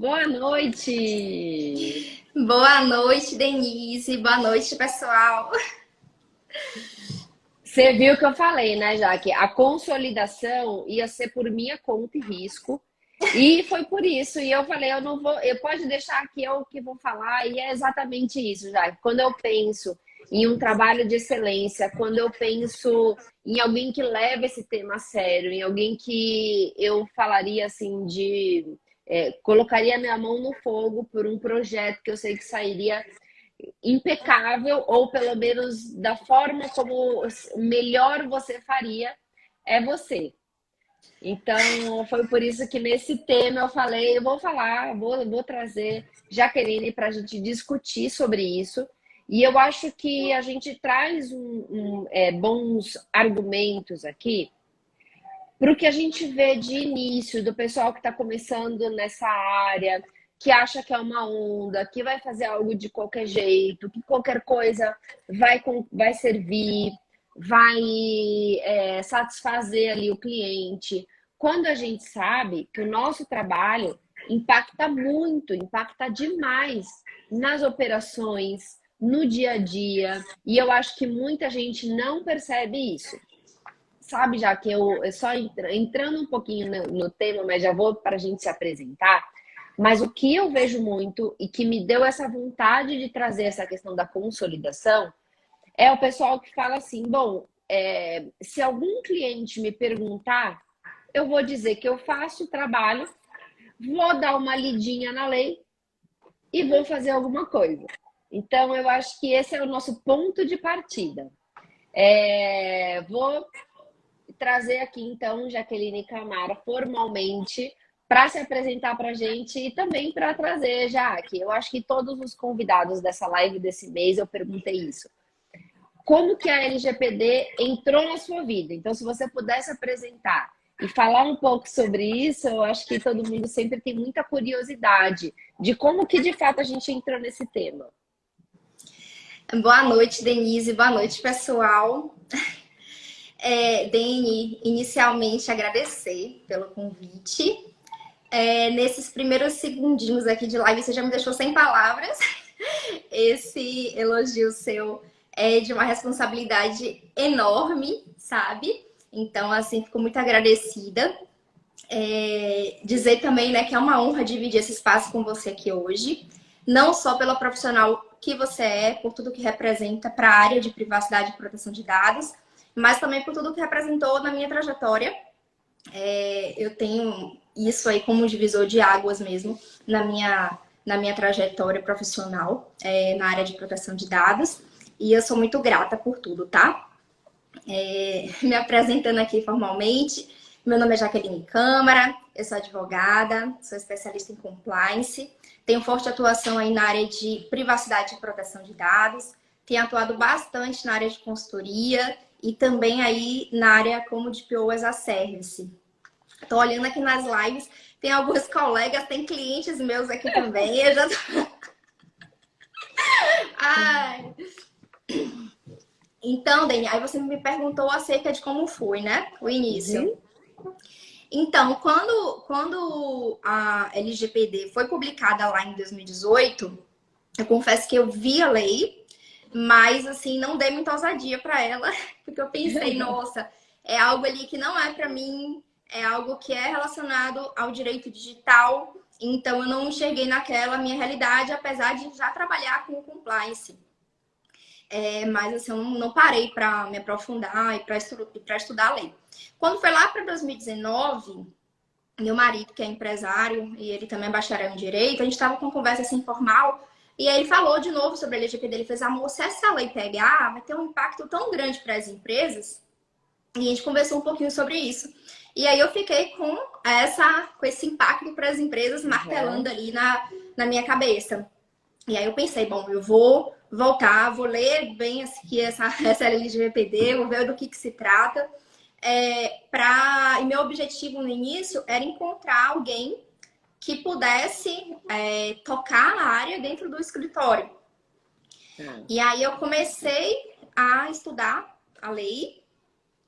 Boa noite! Boa noite, Denise. Boa noite, pessoal. Você viu que eu falei, né, Jaque? A consolidação ia ser por minha conta e risco. E foi por isso. E eu falei, eu não vou, eu pode deixar que eu que vou falar. E é exatamente isso, Jaque. Quando eu penso em um trabalho de excelência, quando eu penso em alguém que leva esse tema a sério, em alguém que eu falaria assim colocaria minha mão no fogo por um projeto que eu sei que sairia impecável, ou pelo menos da forma como melhor você faria, é você. Então, foi por isso que nesse tema eu falei, eu vou falar, vou trazer Jaqueline para a gente discutir sobre isso. E eu acho que a gente traz bons argumentos aqui para o que a gente vê de início do pessoal que está começando nessa área, que acha que é uma onda, que vai fazer algo de qualquer jeito, que qualquer coisa vai servir, vai satisfazer ali o cliente. Quando a gente sabe que o nosso trabalho impacta muito, impacta demais nas operações, no dia a dia, e eu acho que muita gente não percebe isso. Sabe, já que eu só entrando um pouquinho no tema, mas já vou para a gente se apresentar. Mas o que eu vejo muito e que me deu essa vontade de trazer essa questão da consolidação é o pessoal que fala assim: bom, se algum cliente me perguntar, eu vou dizer que eu faço o trabalho, vou dar uma lidinha na lei e vou fazer alguma coisa. Então, eu acho que esse é o nosso ponto de partida. Vou trazer aqui, então, Jaqueline Camara formalmente para se apresentar para a gente e também para trazer, Jaque. Eu acho que todos os convidados dessa live desse mês eu perguntei isso. Como que a LGPD entrou na sua vida? Então, se você pudesse apresentar e falar um pouco sobre isso, eu acho que todo mundo sempre tem muita curiosidade de como que de fato a gente entrou nesse tema. Boa noite, Denise. Boa noite, pessoal. Deni, inicialmente agradecer pelo convite. Nesses primeiros segundinhos aqui de live, você já me deixou sem palavras. Esse elogio seu é de uma responsabilidade enorme, sabe? Então, assim, fico muito agradecida. Dizer também, né, que é uma honra dividir esse espaço com você aqui hoje. Não só pela profissional que você é, por tudo que representa para a área de privacidade e proteção de dados, mas também por tudo que representou na minha trajetória. Eu tenho isso aí como um divisor de águas mesmo na minha trajetória profissional na área de proteção de dados. E eu sou muito grata por tudo, tá? Me apresentando aqui formalmente, meu nome é Jaqueline Câmara, eu sou advogada, sou especialista em compliance, tenho forte atuação aí na área de privacidade e proteção de dados, tenho atuado bastante na área de consultoria e também aí na área como DPO as a Service. Tô olhando aqui nas lives, tem alguns colegas, tem clientes meus aqui também, eu já tô... Ai... Então, Dani, aí você me perguntou acerca de como foi, né? O início. Então, quando a LGPD foi publicada lá em 2018, eu confesso que eu vi a lei, mas assim, não dei muita ousadia para ela, porque eu pensei, nossa, é algo ali que não é para mim, é algo que é relacionado ao direito digital, então eu não enxerguei naquela minha realidade, apesar de já trabalhar com compliance. Mas assim, eu não parei para me aprofundar e para estudar a lei. Quando foi lá para 2019, meu marido, que é empresário, e ele também é bacharel em Direito, a gente estava com uma conversa assim informal, e aí ele falou de novo sobre a LGPD, ele fez, amor, se essa lei pegar, vai ter um impacto tão grande para as empresas, e a gente conversou um pouquinho sobre isso. E aí eu fiquei com esse impacto para as empresas martelando ali na minha cabeça. E aí eu pensei, bom, eu vou voltar, vou ler bem aqui essa LGPD, vou ver do que se trata. E meu objetivo no início era encontrar alguém que pudesse tocar a área dentro do escritório. E aí eu comecei a estudar a lei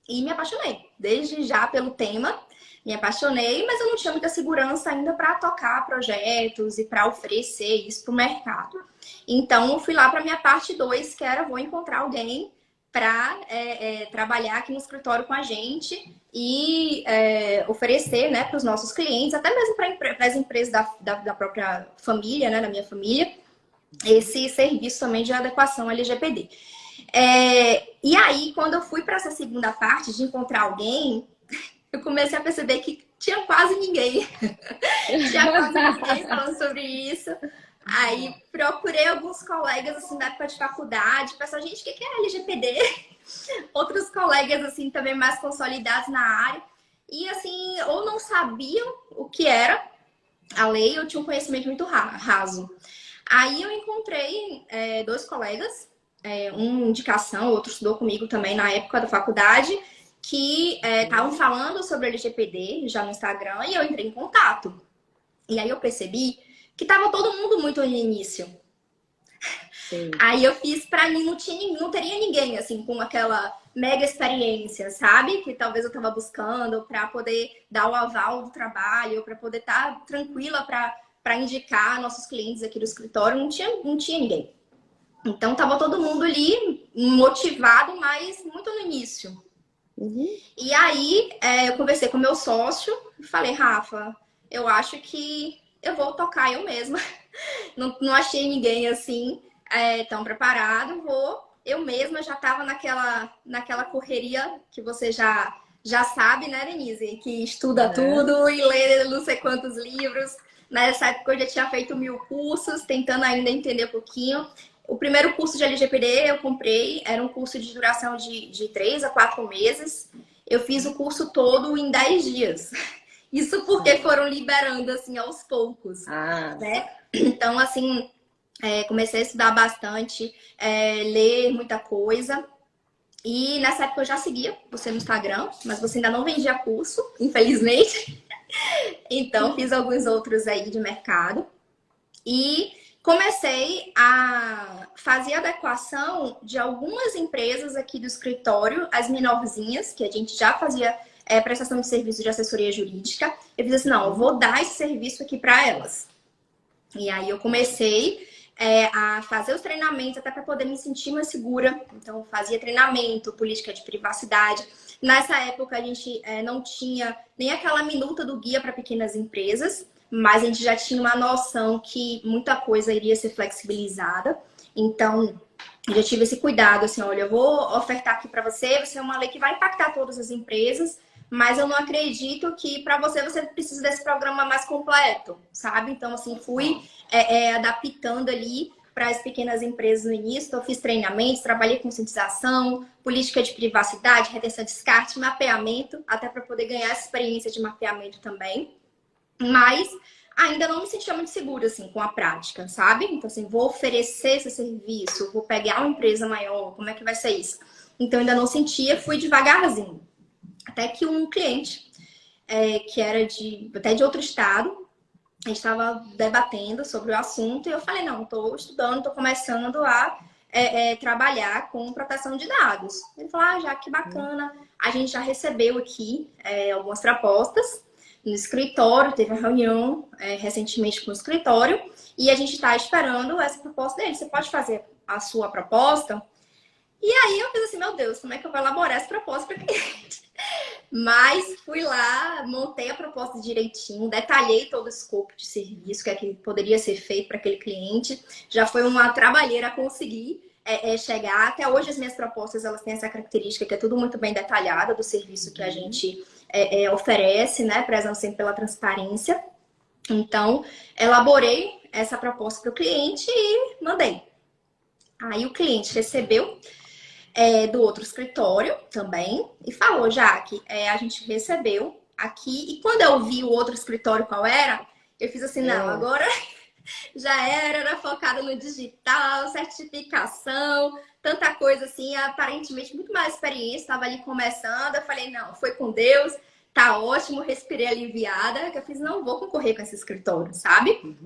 e me apaixonei. Desde já pelo tema, me apaixonei, mas eu não tinha muita segurança ainda para tocar projetos e para oferecer isso para o mercado. Então, eu fui lá para minha parte 2, que era vou encontrar alguém para trabalhar aqui no escritório com a gente e oferecer, né, para os nossos clientes, até mesmo para as empresas da própria família, né, da minha família, esse serviço também de adequação LGPD. E aí, quando eu fui para essa segunda parte de encontrar alguém, eu comecei a perceber que tinha quase ninguém. Tinha quase ninguém falando sobre isso. Aí procurei alguns colegas assim da época de faculdade, pensei, gente, o que é LGPD? Outros colegas assim também mais consolidados na área. E assim, ou não sabiam o que era a lei, ou tinham um conhecimento muito raso. Aí eu encontrei 2 colegas, um indicação, outro estudou comigo também na época da faculdade, que estavam falando sobre LGPD já no Instagram, e eu entrei em contato. E aí eu percebi que tava todo mundo muito no início. Sim. Aí eu fiz pra mim, não teria ninguém assim com aquela mega experiência, sabe? Que talvez eu tava buscando para poder dar o aval do trabalho, para poder estar tranquila para indicar nossos clientes aqui do escritório. Não tinha ninguém. Então tava todo mundo ali motivado, mas muito no início. Uhum. E aí eu conversei com meu sócio e falei, Rafa, eu acho que eu vou tocar eu mesma. Não achei ninguém assim tão preparado. Eu mesma já estava naquela correria que você já sabe, né, Denise? Que estuda tudo e lê não sei quantos livros. Nessa época eu já tinha feito 1000 cursos, tentando ainda entender um pouquinho. O primeiro curso de LGPD eu comprei, era um curso de duração de 3 a 4 meses. Eu fiz o curso todo em 10 dias. Isso porque foram liberando, assim, aos poucos, né? Então, assim, comecei a estudar bastante, ler muita coisa. E nessa época eu já seguia você no Instagram, mas você ainda não vendia curso, infelizmente. Então, fiz alguns outros aí de mercado. E comecei a fazer adequação de algumas empresas aqui do escritório, as menorzinhas, que a gente já fazia prestação de serviço de assessoria jurídica. Eu fiz assim, não, eu vou dar esse serviço aqui para elas. E aí eu comecei a fazer os treinamentos até para poder me sentir mais segura. Então, eu fazia treinamento, política de privacidade. Nessa época, a gente não tinha nem aquela minuta do guia para pequenas empresas, mas a gente já tinha uma noção que muita coisa iria ser flexibilizada. Então, eu já tive esse cuidado, assim, olha, eu vou ofertar aqui para você, vai ser uma lei que vai impactar todas as empresas, mas eu não acredito que para você precisa desse programa mais completo, sabe? Então, assim, fui adaptando ali para as pequenas empresas no início. Então, eu fiz treinamentos, trabalhei com conscientização, política de privacidade, retenção de descarte, mapeamento, até para poder ganhar essa experiência de mapeamento também. Mas ainda não me sentia muito segura, assim, com a prática, sabe? Então, assim, vou oferecer esse serviço, vou pegar uma empresa maior, como é que vai ser isso? Então, ainda não sentia, fui devagarzinho. Até que um cliente, que era até de outro estado, a gente estava debatendo sobre o assunto e eu falei, não, estou estudando, estou começando a trabalhar com proteção de dados. Ele falou, já que bacana, a gente já recebeu aqui algumas propostas no escritório, teve uma reunião recentemente com o escritório e a gente está esperando essa proposta dele. Você pode fazer a sua proposta? E aí eu fiz assim, meu Deus, como é que eu vou elaborar essa proposta para o cliente? Mas fui lá, montei a proposta direitinho, detalhei todo o escopo de serviço que poderia ser feito para aquele cliente. Já foi uma trabalheira conseguir chegar. Até hoje as minhas propostas elas têm essa característica que é tudo muito bem detalhado do serviço que a gente oferece, né? Prezando sempre pela transparência. Então, elaborei essa proposta para o cliente e mandei. Aí o cliente recebeu do outro escritório também e falou, Jaque, a gente recebeu aqui. E quando eu vi o outro escritório qual era, eu fiz assim, não, agora já era focada no digital, certificação, tanta coisa assim, aparentemente muito mais experiência, estava ali começando. Eu falei, não, foi com Deus, tá ótimo, respirei aliviada, que eu fiz, não vou concorrer com esse escritório, sabe?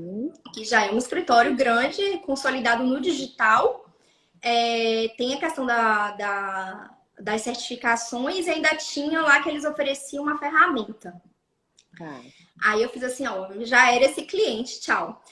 Que já é um escritório grande, consolidado no digital. Tem a questão das certificações e ainda tinha lá que eles ofereciam uma ferramenta. Tá. Aí eu fiz assim, ó, já era esse cliente, tchau.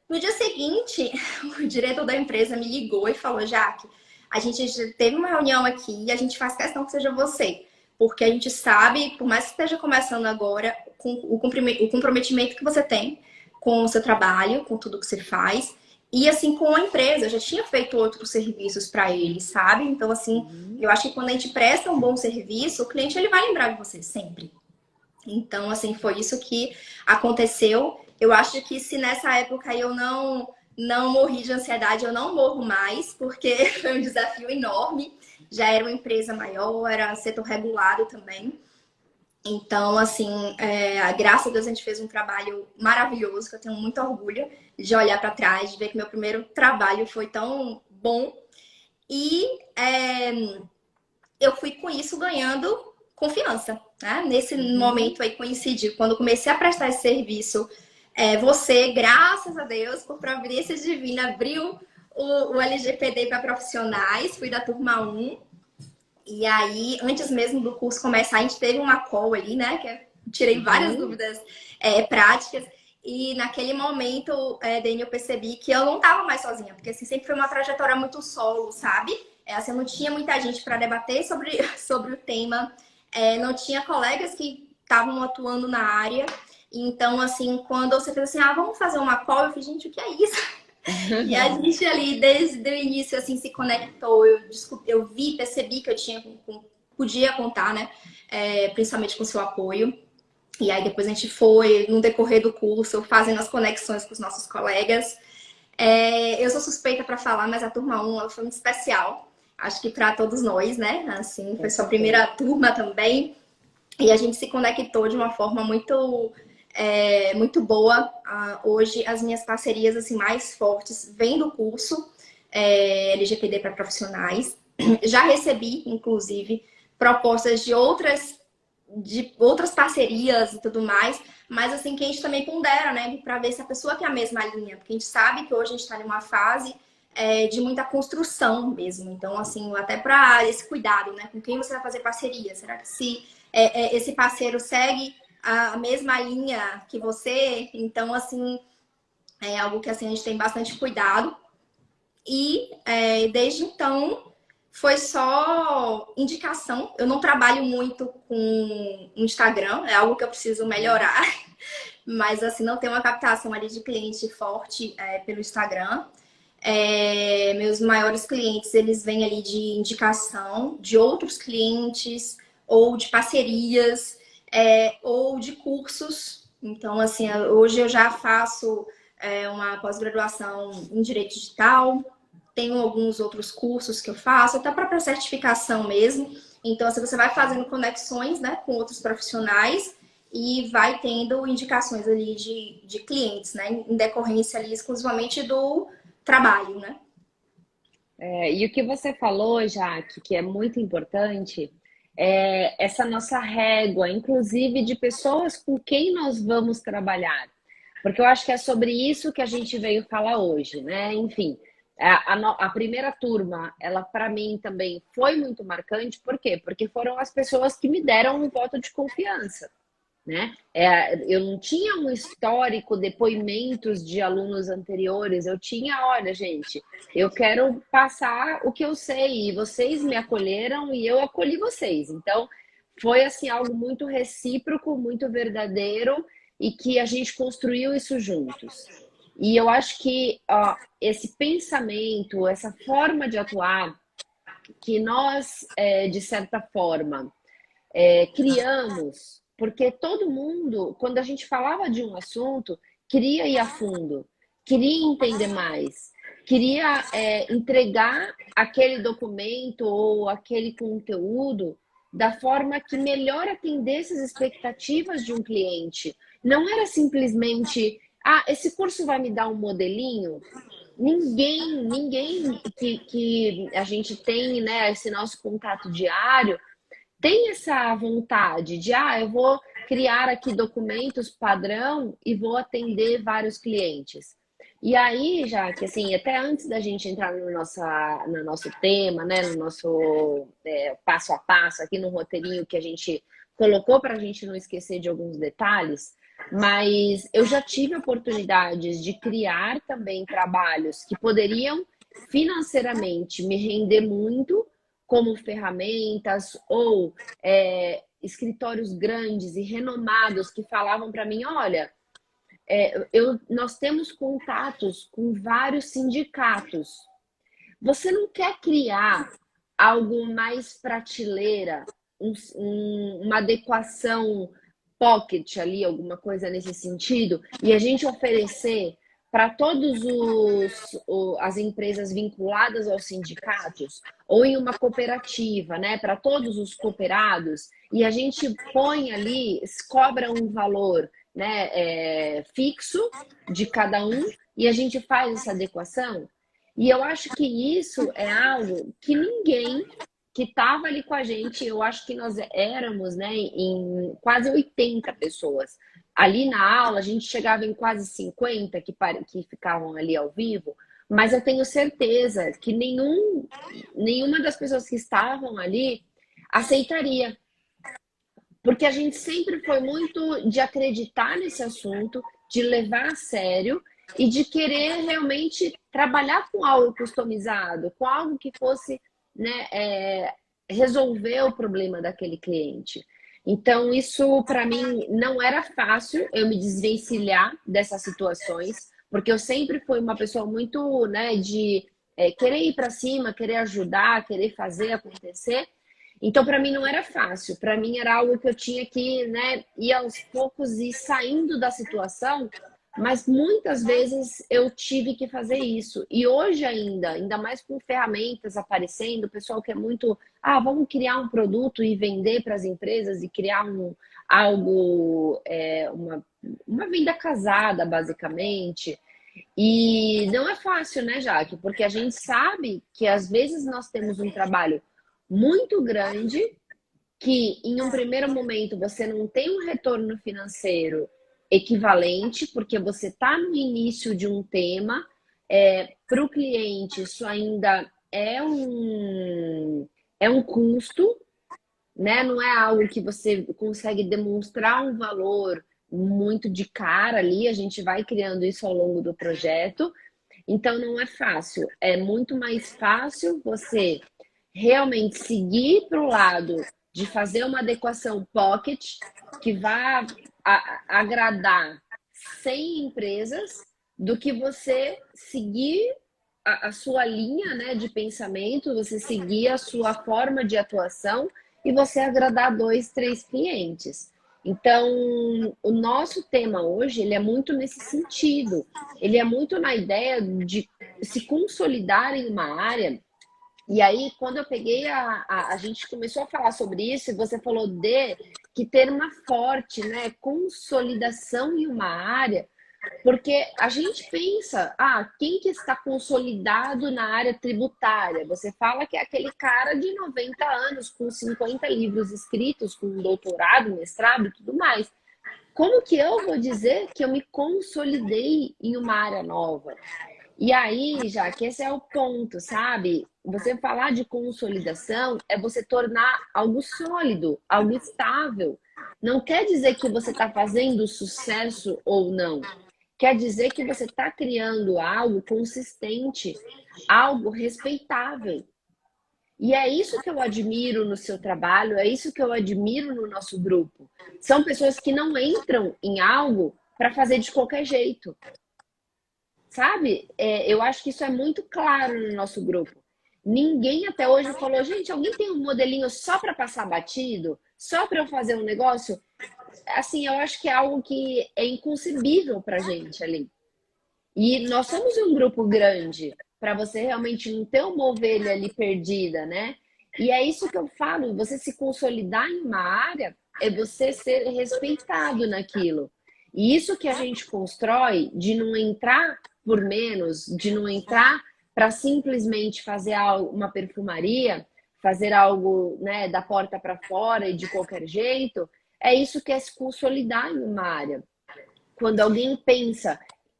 No dia seguinte, o diretor da empresa me ligou e falou, Jaque, a gente já teve uma reunião aqui e a gente faz questão que seja você. Porque a gente sabe, por mais que esteja começando agora, com o comprometimento que você tem com o seu trabalho, com tudo que você faz. E assim, com a empresa, eu já tinha feito outros serviços para eles, sabe? Então, assim, eu acho que quando a gente presta um bom serviço, o cliente ele vai lembrar de você sempre. Então, assim, foi isso que aconteceu. Eu acho que se nessa época eu não morri de ansiedade, eu não morro mais, porque foi um desafio enorme. Já era uma empresa maior, era setor regulado também. Então, assim, graças a Deus a gente fez um trabalho maravilhoso, que eu tenho muito orgulho de olhar para trás, de ver que meu primeiro trabalho foi tão bom. E eu fui com isso ganhando confiança, né? Nesse momento aí coincidiu, quando eu comecei a prestar esse serviço, você, graças a Deus, por providência divina, abriu o LGPD para profissionais, fui da turma 1. E aí, antes mesmo do curso começar, a gente teve uma call ali, né? Que eu tirei várias dúvidas práticas. E naquele momento, Dani, eu percebi que eu não estava mais sozinha, porque assim, sempre foi uma trajetória muito solo, sabe? Assim, eu não tinha muita gente para debater sobre o tema, não tinha colegas que estavam atuando na área. Então, assim, quando você fez assim, vamos fazer uma call, eu falei, gente, o que é isso? E a gente ali, desde o início, assim, se conectou. Eu vi, percebi que eu podia contar, né? Principalmente com o seu apoio. E aí depois a gente foi, no decorrer do curso, fazendo as conexões com os nossos colegas. Eu sou suspeita para falar, mas a turma 1 ela foi muito especial. Acho que para todos nós, né? Assim, foi sua primeira turma também. E a gente se conectou de uma forma muito boa. Hoje, as minhas parcerias assim, mais fortes vêm do curso LGPD para profissionais. Já recebi, inclusive, propostas de outras parcerias e tudo mais, mas assim, que a gente também pondera, né? Para ver se a pessoa tem a mesma linha, porque a gente sabe que hoje a gente está numa fase de muita construção mesmo. Então, assim, até para esse cuidado, né? Com quem você vai fazer parceria? Será que se esse parceiro segue a mesma linha que você? Então, assim, é algo que assim, a gente tem bastante cuidado. E desde então foi só indicação. Eu não trabalho muito com Instagram, é algo que eu preciso melhorar. Mas assim, não tem uma captação ali de cliente forte pelo Instagram. Meus maiores clientes, eles vêm ali de indicação de outros clientes, ou de parcerias, ou de cursos. Então, assim, hoje eu já faço uma pós-graduação em Direito Digital, tenho alguns outros cursos que eu faço, até para certificação mesmo. Então, assim, você vai fazendo conexões, né, com outros profissionais e vai tendo indicações ali de clientes, né, em decorrência ali exclusivamente do trabalho, né? E o que você falou, Jaque, que é muito importante, é essa nossa régua, inclusive de pessoas com quem nós vamos trabalhar. Porque eu acho que é sobre isso que a gente veio falar hoje, né? Enfim, a primeira turma, ela para mim também foi muito marcante, por quê? Porque foram as pessoas que me deram um voto de confiança. Né? Eu não tinha um histórico, depoimentos de alunos anteriores, eu tinha, olha, gente, eu quero passar o que eu sei, e vocês me acolheram e eu acolhi vocês. Então, foi assim algo muito recíproco, muito verdadeiro e que a gente construiu isso juntos. E eu acho que esse pensamento, essa forma de atuar, que nós, de certa forma, criamos, porque todo mundo, quando a gente falava de um assunto, queria ir a fundo, queria entender mais, queria entregar aquele documento ou aquele conteúdo da forma que melhor atendesse as expectativas de um cliente. Não era simplesmente, esse curso vai me dar um modelinho. Ninguém que a gente tem, né, esse nosso contato diário tem essa vontade de, eu vou criar aqui documentos padrão e vou atender vários clientes. E aí, já que assim, até antes da gente entrar no nosso tema, né, no nosso passo a passo aqui no roteirinho que a gente colocou para a gente não esquecer de alguns detalhes, mas eu já tive oportunidades de criar também trabalhos que poderiam financeiramente me render muito, como ferramentas ou escritórios grandes e renomados que falavam para mim, olha, nós temos contatos com vários sindicatos. Você não quer criar algo mais prateleira, uma adequação pocket ali, alguma coisa nesse sentido, e a gente oferecer para todos as empresas vinculadas aos sindicatos, ou em uma cooperativa, né, para todos os cooperados, e a gente põe ali, cobra um valor, né, fixo de cada um, e a gente faz essa adequação. E eu acho que isso é algo que ninguém que estava ali com a gente, eu acho que nós éramos, né, em quase 80 pessoas. Ali na aula, a gente chegava em quase 50 que ficavam ali ao vivo, mas eu tenho certeza que nenhuma das pessoas que estavam ali aceitaria, porque a gente sempre foi muito de acreditar nesse assunto, de levar a sério e de querer realmente trabalhar com algo customizado, com algo que fosse, né, resolver o problema daquele cliente. Então, isso para mim não era fácil eu me desvencilhar dessas situações, porque eu sempre fui uma pessoa muito, né, de querer ir para cima, querer ajudar, querer fazer acontecer. Então, para mim não era fácil. Para mim era algo que eu tinha que, né, ir aos poucos e saindo da situação, mas muitas vezes eu tive que fazer isso. E hoje ainda mais com ferramentas aparecendo, o pessoal quer muito, vamos criar um produto e vender para as empresas e criar algo, uma venda casada, basicamente. E não é fácil, né, Jaque? Porque a gente sabe que às vezes nós temos um trabalho muito grande que em um primeiro momento você não tem um retorno financeiro equivalente, porque você está no início de um tema, para o cliente isso ainda é um custo, né? Não é algo que você consegue demonstrar um valor muito de cara ali, a gente vai criando isso ao longo do projeto. Então não é fácil, é muito mais fácil você realmente seguir para o lado de fazer uma adequação pocket que vá agradar 100 empresas do que você seguir a sua linha, né, de pensamento, você seguir a sua forma de atuação e você agradar 2, 3 clientes. Então, o nosso tema hoje, ele é muito nesse sentido. Ele é muito na ideia de se consolidar em uma área. E aí, quando eu peguei a gente começou a falar sobre isso, e você falou de que ter uma forte, né, consolidação em uma área, porque a gente pensa, quem que está consolidado na área tributária? Você fala que é aquele cara de 90 anos, com 50 livros escritos, com doutorado, mestrado e tudo mais. Como que eu vou dizer que eu me consolidei em uma área nova? E aí, já que esse é o ponto, sabe? Você falar de consolidação é você tornar algo sólido, algo estável. Não quer dizer que você está fazendo sucesso ou não. Quer dizer que você está criando algo consistente, algo respeitável. E é isso que eu admiro no seu trabalho, é isso que eu admiro no nosso grupo. São pessoas que não entram em algo para fazer de qualquer jeito. Sabe? Eu acho que isso é muito claro no nosso grupo. Ninguém até hoje falou, gente, alguém tem um modelinho só para passar batido? Só para eu fazer um negócio? Assim, eu acho que é algo que é inconcebível para gente ali. E nós somos um grupo grande, para você realmente não ter uma ovelha ali perdida, né? E é isso que eu falo, você se consolidar em uma área é você ser respeitado naquilo. E isso que a gente constrói de não entrar por menos, de não entrar para simplesmente fazer algo, uma perfumaria, fazer algo, né, da porta para fora e de qualquer jeito, é isso que é se consolidar em uma área. Quando alguém pensa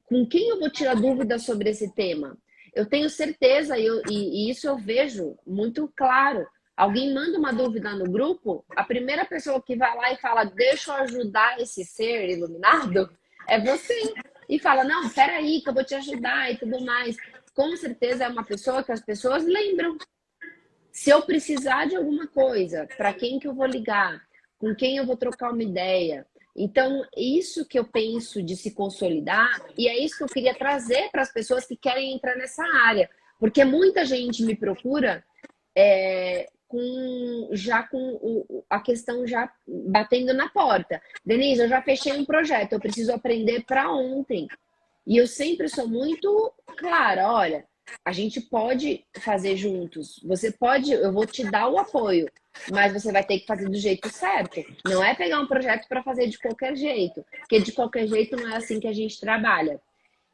Com quem eu vou tirar dúvidas sobre esse tema? Eu tenho certeza, e isso eu vejo muito claro. Alguém manda uma dúvida no grupo, a primeira pessoa que vai lá e fala, deixa eu ajudar esse ser iluminado, é você. E fala, não, peraí, que eu vou te ajudar e tudo mais. Com certeza é uma pessoa que as pessoas lembram. Se eu precisar de alguma coisa, para quem que eu vou ligar? Com quem eu vou trocar uma ideia? Então, isso que eu penso de se consolidar, e é isso que eu queria trazer para as pessoas que querem entrar nessa área. Porque muita gente me procura com a questão já batendo na porta. Denise, eu já fechei um projeto, eu preciso aprender para ontem. E eu sempre sou muito clara, olha, a gente pode fazer juntos. Você pode, eu vou te dar o apoio, mas você vai ter que fazer do jeito certo. Não é pegar um projeto para fazer de qualquer jeito, porque de qualquer jeito não é assim que a gente trabalha.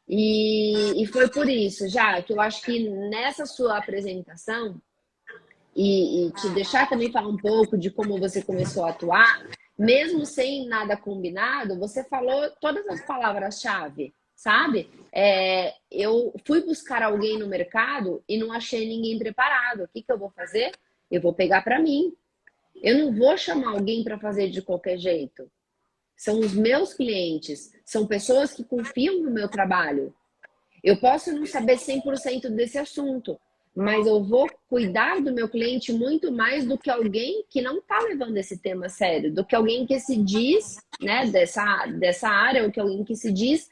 E foi por isso, já que eu acho que nessa sua apresentação e te deixar também falar um pouco de como você começou a atuar, mesmo sem nada combinado, você falou todas as palavras-chave, sabe? Eu fui buscar alguém no mercado e não achei ninguém preparado. O que que eu vou fazer? Eu vou pegar para mim. Eu não vou chamar alguém para fazer de qualquer jeito. São os meus clientes, são pessoas que confiam no meu trabalho. Eu posso não saber 100% desse assunto, mas eu vou cuidar do meu cliente muito mais do que alguém que não está levando esse tema a sério, do que alguém que se diz, né, dessa área, ou que alguém que se diz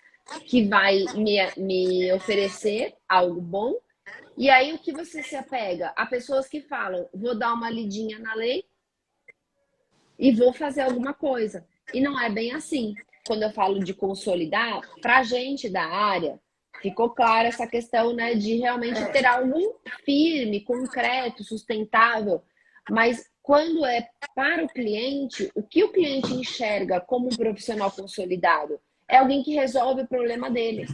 que vai me oferecer algo bom. E aí o que você se apega? A pessoas que falam, vou dar uma lidinha na lei e vou fazer alguma coisa. E não é bem assim. Quando eu falo de consolidar, para a gente da área, ficou clara essa questão, né, de realmente ter algo firme, concreto, sustentável. Mas quando é para o cliente, o que o cliente enxerga como um profissional consolidado? É alguém que resolve o problema dele,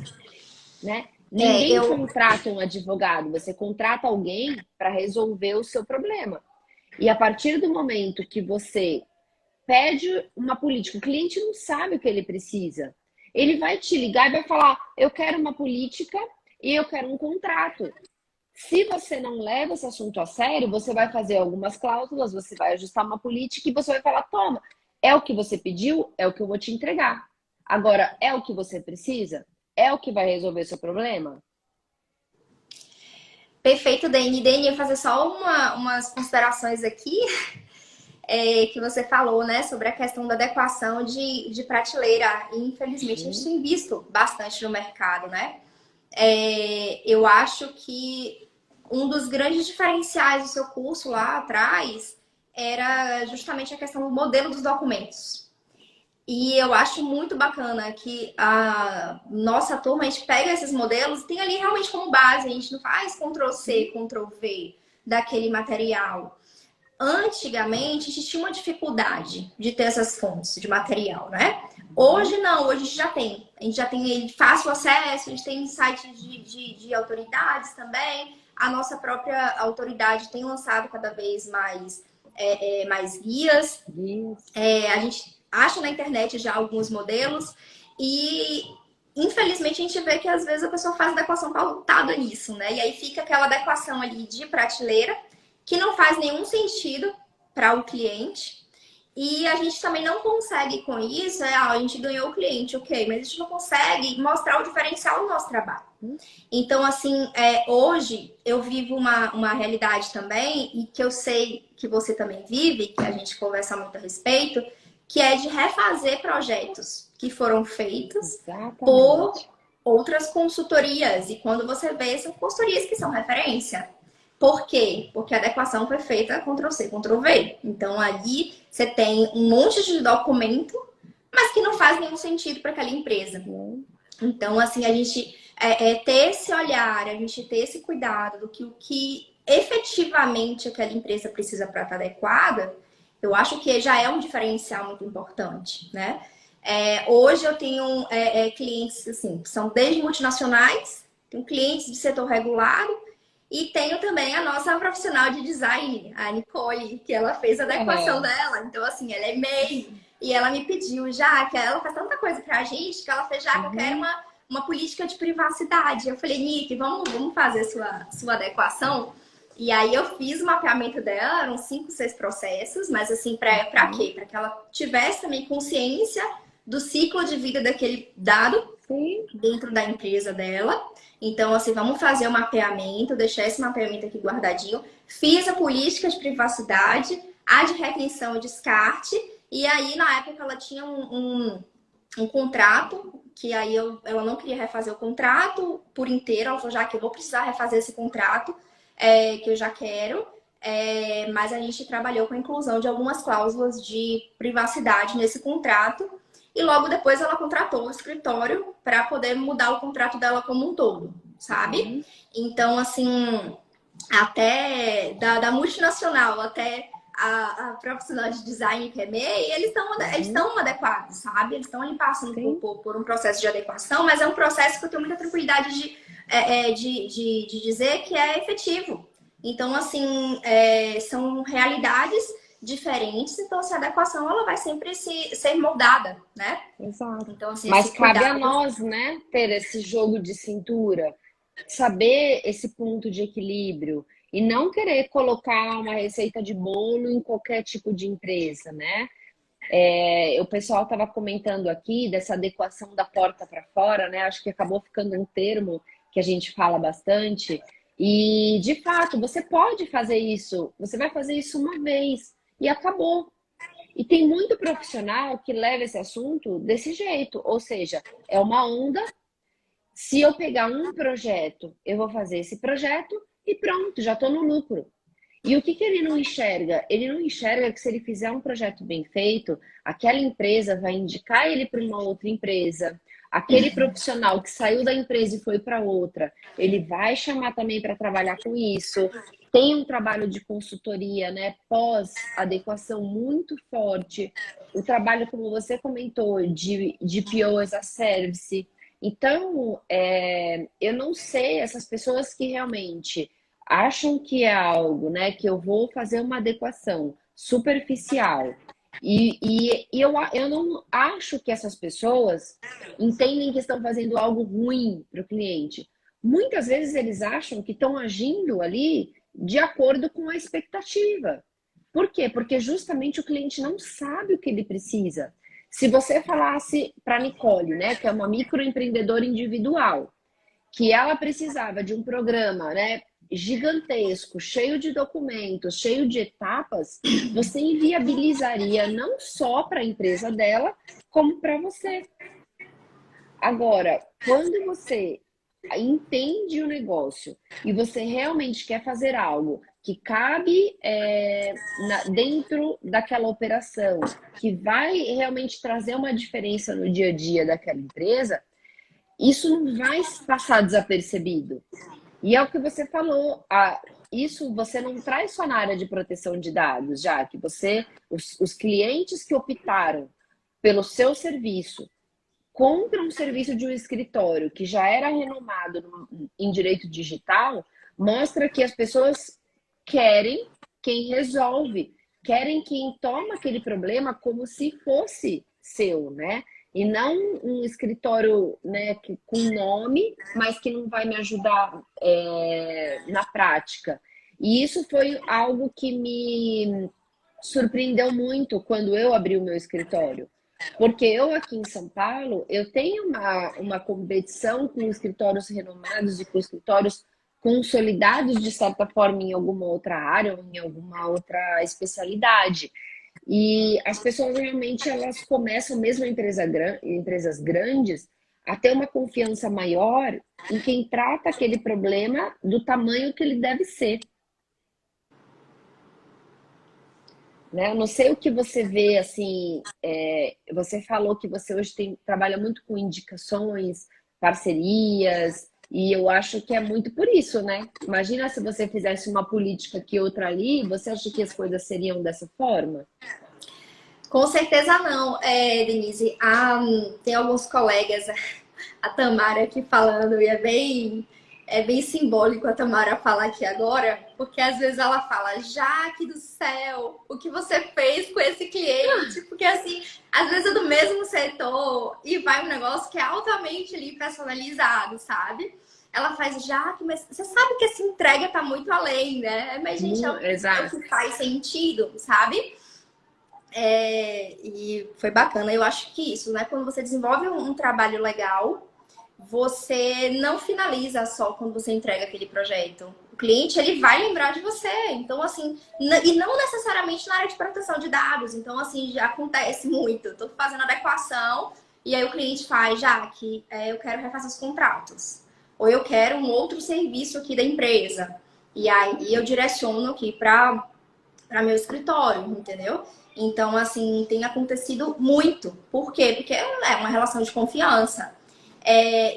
né? Ninguém contrata um advogado, você contrata alguém para resolver o seu problema. E a partir do momento que você pede uma política, o cliente não sabe o que ele precisa. Ele vai te ligar e vai falar, eu quero uma política e eu quero um contrato. Se você não leva esse assunto a sério, você vai fazer algumas cláusulas, você vai ajustar uma política e você vai falar, toma, é o que você pediu, é o que eu vou te entregar. Agora, é o que você precisa? É o que vai resolver seu problema? Perfeito, Dani. Dani, eu vou fazer só umas considerações aqui que você falou, né, sobre a questão da adequação de prateleira. E, infelizmente, a gente tem visto bastante no mercado, né? Eu acho que um dos grandes diferenciais do seu curso lá atrás era justamente a questão do modelo dos documentos. E eu acho muito bacana que a nossa turma, a gente pega esses modelos e tem ali realmente como base, a gente não faz Ctrl+C, Ctrl+V daquele material. Antigamente, a gente tinha uma dificuldade de ter essas fontes de material, né? Hoje não, hoje a gente já tem. A gente já tem fácil acesso, a gente tem sites de autoridades também. A nossa própria autoridade tem lançado cada vez mais guias. A gente acha na internet já alguns modelos e infelizmente a gente vê que às vezes a pessoa faz adequação pautada nisso, né? E aí fica aquela adequação ali de prateleira que não faz nenhum sentido para o cliente. E a gente também não consegue com isso, a gente ganhou o cliente, ok, mas a gente não consegue mostrar o diferencial do nosso trabalho. Então, assim, hoje eu vivo uma realidade também, e que eu sei que você também vive, que a gente conversa muito a respeito, que é de refazer projetos que foram feitos por outras consultorias. E quando você vê, são consultorias que são referência. Por quê? Porque a adequação foi feita Ctrl+C, Ctrl+V. Então, ali você tem um monte de documento, mas que não faz nenhum sentido para aquela empresa. Então, assim, a gente ter esse olhar, a gente ter esse cuidado do que o que efetivamente aquela empresa precisa para estar adequada, eu acho que já é um diferencial muito importante, né? Hoje eu tenho clientes, assim, que são desde multinacionais, tenho clientes de setor regulado, e tenho também a nossa profissional de design, a Nicole, que ela fez a adequação dela. Então, assim, ela é MEI. E ela me pediu já, que ela faz tanta coisa pra gente, que ela fez já que eu quero uma política de privacidade. Eu falei, Nick, vamos fazer sua adequação? E aí eu fiz o mapeamento dela, eram 5, 6 processos, mas assim, para quê? Para que ela tivesse também consciência do ciclo de vida daquele dado dentro da empresa dela. Então, assim, vamos fazer o mapeamento, deixar esse mapeamento aqui guardadinho. Fiz a política de privacidade, a de retenção e descarte. E aí, na época, ela tinha um contrato, que aí ela não queria refazer o contrato por inteiro. Ela falou, já que eu vou precisar refazer esse contrato, que eu já quero. Mas a gente trabalhou com a inclusão de algumas cláusulas de privacidade nesse contrato. E logo depois ela contratou o escritório para poder mudar o contrato dela como um todo, sabe? Então, assim, até da multinacional até a profissional de design que é MEI, eles estão adequados, sabe? Eles estão ali passando por um processo de adequação, mas é um processo que eu tenho muita tranquilidade de dizer que é efetivo. Então, assim, são realidades diferentes, então essa adequação ela vai sempre ser moldada, né? Exato. Então, assim, mas cabe a nós, né, ter esse jogo de cintura, saber esse ponto de equilíbrio e não querer colocar uma receita de bolo em qualquer tipo de empresa, né? O pessoal estava comentando aqui dessa adequação da porta para fora, né? Acho que acabou ficando um termo que a gente fala bastante. E, de fato, você pode fazer isso. Você vai fazer isso uma vez e acabou. E tem muito profissional que leva esse assunto desse jeito. Ou seja, é uma onda. Se eu pegar um projeto, eu vou fazer esse projeto e pronto, já estou no lucro. E o que ele não enxerga? Ele não enxerga que se ele fizer um projeto bem feito, aquela empresa vai indicar ele para uma outra empresa. Aquele profissional que saiu da empresa e foi para outra, ele vai chamar também para trabalhar com isso. Tem um trabalho de consultoria, né, pós-adequação muito forte. O trabalho, como você comentou, de PO as a Service. Então, eu não sei, essas pessoas que realmente acham que é algo, né, que eu vou fazer uma adequação superficial. Eu não acho que essas pessoas entendem que estão fazendo algo ruim para o cliente. Muitas vezes eles acham que estão agindo ali de acordo com a expectativa. Por quê? Porque justamente o cliente não sabe o que ele precisa. Se você falasse para a Nicole, né, que é uma microempreendedora individual, que ela precisava de um programa, né, gigantesco, cheio de documentos, cheio de etapas, você inviabilizaria não só para a empresa dela, como para você. Agora, quando você entende o negócio e você realmente quer fazer algo que cabe dentro daquela operação, que vai realmente trazer uma diferença no dia a dia daquela empresa, isso não vai passar desapercebido. E é o que você falou, isso você não traz só na área de proteção de dados, já que os clientes que optaram pelo seu serviço contra um serviço de um escritório que já era renomado em direito digital, mostra que as pessoas querem quem resolve, querem quem toma aquele problema como se fosse seu, né? E não um escritório, né, com nome, mas que não vai me ajudar na prática. E isso foi algo que me surpreendeu muito quando eu abri o meu escritório. Porque eu aqui em São Paulo, eu tenho uma competição com escritórios renomados e com escritórios consolidados, de certa forma, em alguma outra área ou em alguma outra especialidade. E as pessoas realmente elas começam, mesmo em empresas grandes, a ter uma confiança maior em quem trata aquele problema do tamanho que ele deve ser. Né? Eu não sei o que você vê, assim, você falou que você hoje trabalha muito com indicações, parcerias, e eu acho que é muito por isso, né? Imagina se você fizesse uma política aqui, outra ali, você acha que as coisas seriam dessa forma? Com certeza não, Denise. Tem alguns colegas, a Tamara aqui falando, e é bem É bem simbólico a Tamara falar aqui agora, porque às vezes ela fala, Jaque do céu, o que você fez com esse cliente? Porque assim, às vezes é do mesmo setor e vai um negócio que é altamente ali personalizado, sabe? Ela faz, Jaque, mas você sabe que essa entrega tá muito além, né? Mas, gente, é o Exato. que faz sentido, sabe? E foi bacana. Eu acho que isso, né? Quando você desenvolve um trabalho legal, você não finaliza só quando você entrega aquele projeto. O cliente, ele vai lembrar de você. Então, assim, e não necessariamente na área de proteção de dados. Então, assim, já acontece muito. Eu tô fazendo adequação e aí o cliente faz, já que eu quero refazer os contratos. Ou eu quero um outro serviço aqui da empresa. E aí eu direciono aqui para meu escritório, entendeu? Então, assim, tem acontecido muito. Por quê? Porque é uma relação de confiança.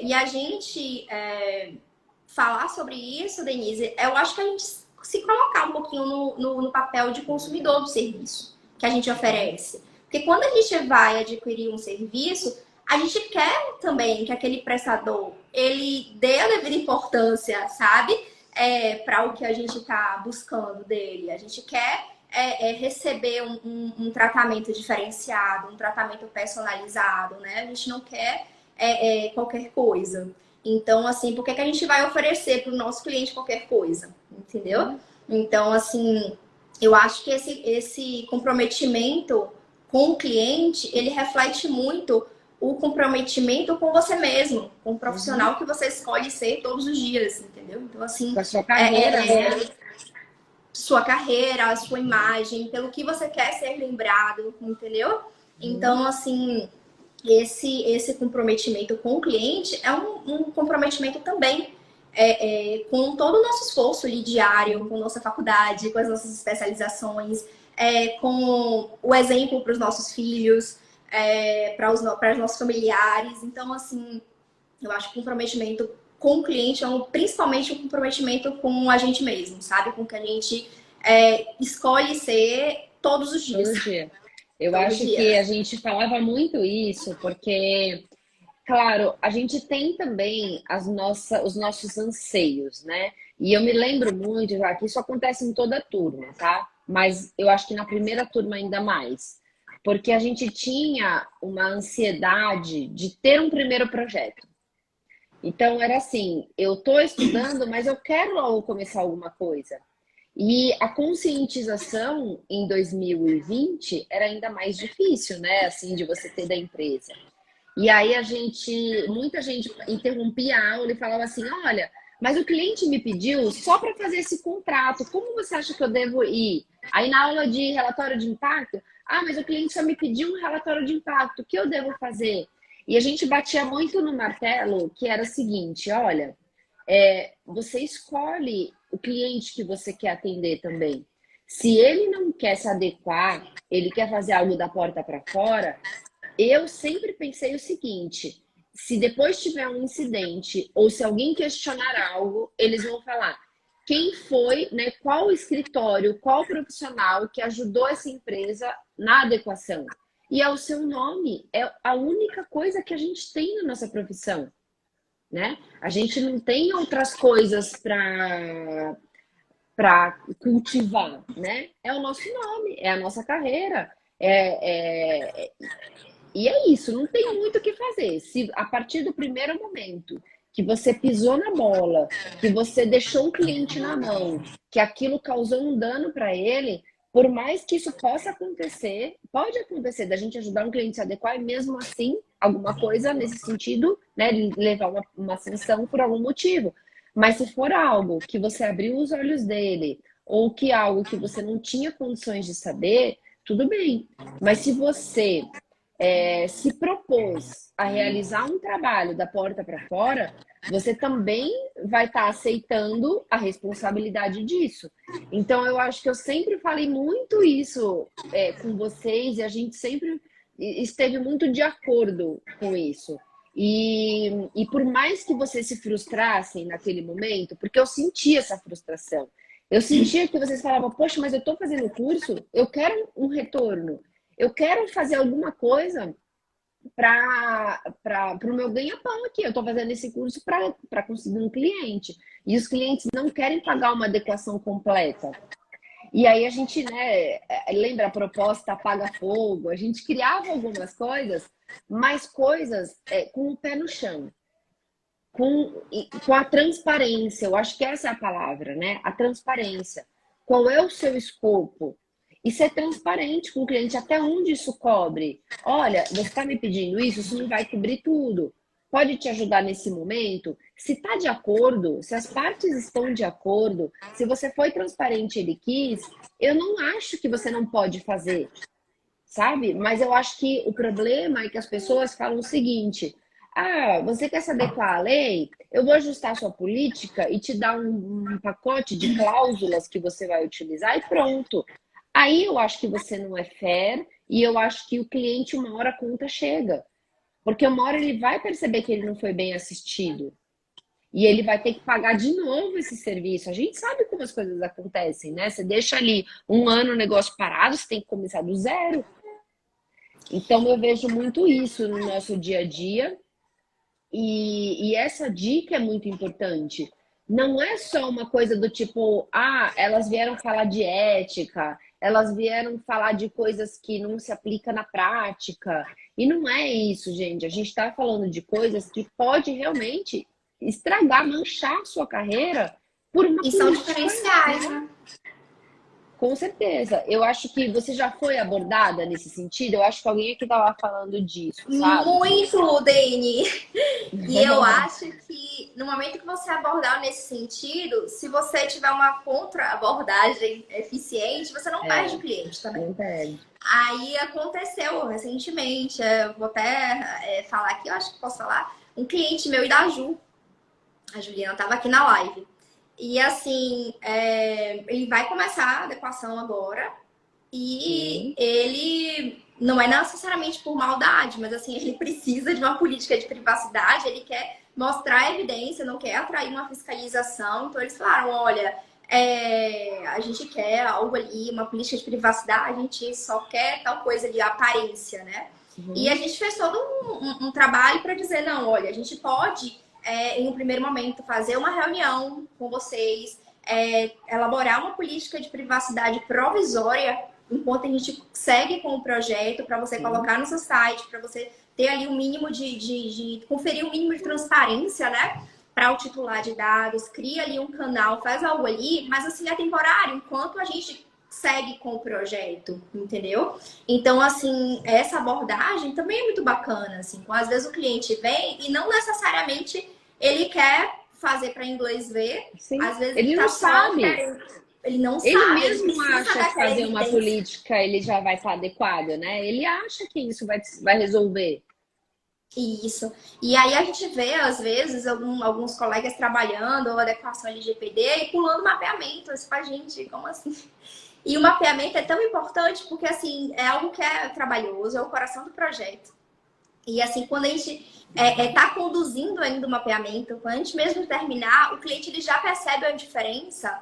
E a gente falar sobre isso, Denise, eu acho que a gente se colocar um pouquinho no papel de consumidor do serviço que a gente oferece. Porque quando a gente vai adquirir um serviço, a gente quer também que aquele prestador ele dê a devida importância, sabe? Para o que a gente está buscando dele. A gente quer receber um tratamento diferenciado, um tratamento personalizado, né? A gente não quer qualquer coisa. Então, assim, por que a gente vai oferecer para o nosso cliente qualquer coisa? Entendeu? Então, assim, eu acho que esse comprometimento com o cliente, ele reflete muito o comprometimento com você mesmo, com o profissional que você escolhe ser todos os dias, entendeu? Então, assim, Com a sua carreira, né? sua carreira, a sua imagem, pelo que você quer ser lembrado, entendeu? Então, assim, esse comprometimento com o cliente é um comprometimento também com todo o nosso esforço ali diário, com nossa faculdade, com as nossas especializações, com o exemplo para os nossos filhos, para os nossos familiares. Então, assim, eu acho que o comprometimento com o cliente principalmente um comprometimento com a gente mesmo, sabe? Com o que a gente escolhe ser todos os dias. Todo dia. Eu Todo acho dia. que a gente falava muito isso, porque, claro, a gente tem também os nossos anseios, né? E eu me lembro muito, já que isso acontece em toda a turma, tá? Mas eu acho que na primeira turma ainda mais. Porque a gente tinha uma ansiedade de ter um primeiro projeto. Então era assim, eu estou estudando, mas eu quero logo começar alguma coisa. E a conscientização em 2020 era ainda mais difícil, né? Assim, de você ter da empresa. E aí muita gente interrompia a aula e falava assim: olha, mas o cliente me pediu só para fazer esse contrato, como você acha que eu devo ir? Aí na aula de relatório de impacto, mas o cliente só me pediu um relatório de impacto, o que eu devo fazer? E a gente batia muito no martelo que era o seguinte: olha, você escolhe o cliente que você quer atender também. Se ele não quer se adequar, ele quer fazer algo da porta para fora, eu sempre pensei o seguinte: se depois tiver um incidente ou se alguém questionar algo, eles vão falar quem foi, né, qual escritório, qual profissional que ajudou essa empresa na adequação. E é o seu nome, é a única coisa que a gente tem na nossa profissão, né? A gente não tem outras coisas para cultivar, né? É o nosso nome, é a nossa carreira, e é isso, não tem muito o que fazer. Se a partir do primeiro momento que você pisou na bola, que você deixou o cliente na mão, que aquilo causou um dano para ele, por mais que isso possa acontecer, pode acontecer da gente ajudar um cliente a se adequar e mesmo assim, alguma coisa nesse sentido, né, levar uma sanção por algum motivo. Mas se for algo que você abriu os olhos dele, ou que algo que você não tinha condições de saber, tudo bem. Mas se você se propôs a realizar um trabalho da porta para fora, você também vai estar aceitando a responsabilidade disso. Então, eu acho que eu sempre falei muito isso com vocês e a gente sempre esteve muito de acordo com isso. E por mais que vocês se frustrassem naquele momento, porque eu sentia essa frustração, eu sentia que vocês falavam: poxa, mas eu estou fazendo o curso, eu quero um retorno. Eu quero fazer alguma coisa para o meu ganha-pão aqui. Eu estou fazendo esse curso para conseguir um cliente. E os clientes não querem pagar uma adequação completa. E aí a gente, né, lembra a proposta Apaga Fogo? A gente criava algumas coisas, mas coisas com o pé no chão, com a transparência. Eu acho que essa é a palavra, né? A transparência. Qual é o seu escopo? E ser transparente com o cliente até onde isso cobre. Olha, você está me pedindo isso não vai cobrir tudo. Pode te ajudar nesse momento? Se está de acordo, se as partes estão de acordo, se você foi transparente e ele quis, eu não acho que você não pode fazer, sabe? Mas eu acho que o problema é que as pessoas falam o seguinte: ah, você quer se adequar à lei? Eu vou ajustar a sua política e te dar um pacote de cláusulas que você vai utilizar e pronto. Aí eu acho que você não é fair e eu acho que o cliente, uma hora a conta chega. Porque uma hora ele vai perceber que ele não foi bem assistido. E ele vai ter que pagar de novo esse serviço. A gente sabe como as coisas acontecem, né? Você deixa ali um ano o negócio parado, você tem que começar do zero. Então eu vejo muito isso no nosso dia a dia. E essa dica é muito importante. Não é só uma coisa do tipo, ah, elas vieram falar de ética, elas vieram falar de coisas que não se aplica na prática. E não é isso, gente. A gente está falando de coisas que pode realmente estragar, manchar a sua carreira por uma E são política, diferenciais, né? né? Com certeza. Eu acho que você já foi abordada nesse sentido. Eu acho que alguém aqui estava falando disso, sabe? Muito, Dani. E eu acho que no momento que você abordar nesse sentido, se você tiver uma contra-abordagem eficiente, você não perde o cliente também. Não perde. Aí aconteceu recentemente, eu vou até falar aqui, eu acho que posso falar, um cliente meu e da Ju, a Juliana estava aqui na live. E assim, ele vai começar a adequação agora e ele não é necessariamente por maldade, mas assim, ele precisa de uma política de privacidade, ele quer mostrar evidência, não quer atrair uma fiscalização. Então eles falaram, olha, a gente quer algo ali, uma política de privacidade, a gente só quer tal coisa ali, aparência, né? E a gente fez todo um trabalho para dizer, não, olha, a gente pode, em um primeiro momento, fazer uma reunião com vocês, elaborar uma política de privacidade provisória enquanto a gente segue com o projeto, para você colocar no seu site, para você ter ali um mínimo de conferir um mínimo de transparência, né? Para o titular de dados, cria ali um canal, faz algo ali, mas assim é temporário, enquanto a gente segue com o projeto, entendeu? Então, assim, essa abordagem também é muito bacana, assim, às vezes o cliente vem e não necessariamente ele quer fazer para inglês ver, Sim. às vezes Ele não sabe. Ele não Ele sabe, mesmo ele acha que fazer uma evidência. política ele já vai estar adequado, né? Ele acha que isso vai resolver. Isso. E aí a gente vê, às vezes, alguns colegas trabalhando ou adequação LGPD e pulando mapeamento. Isso faz, gente, como assim? E o mapeamento é tão importante porque, assim, é algo que é trabalhoso, é o coração do projeto. E, assim, quando a gente está conduzindo ainda o mapeamento, quando a gente mesmo terminar, o cliente ele já percebe a diferença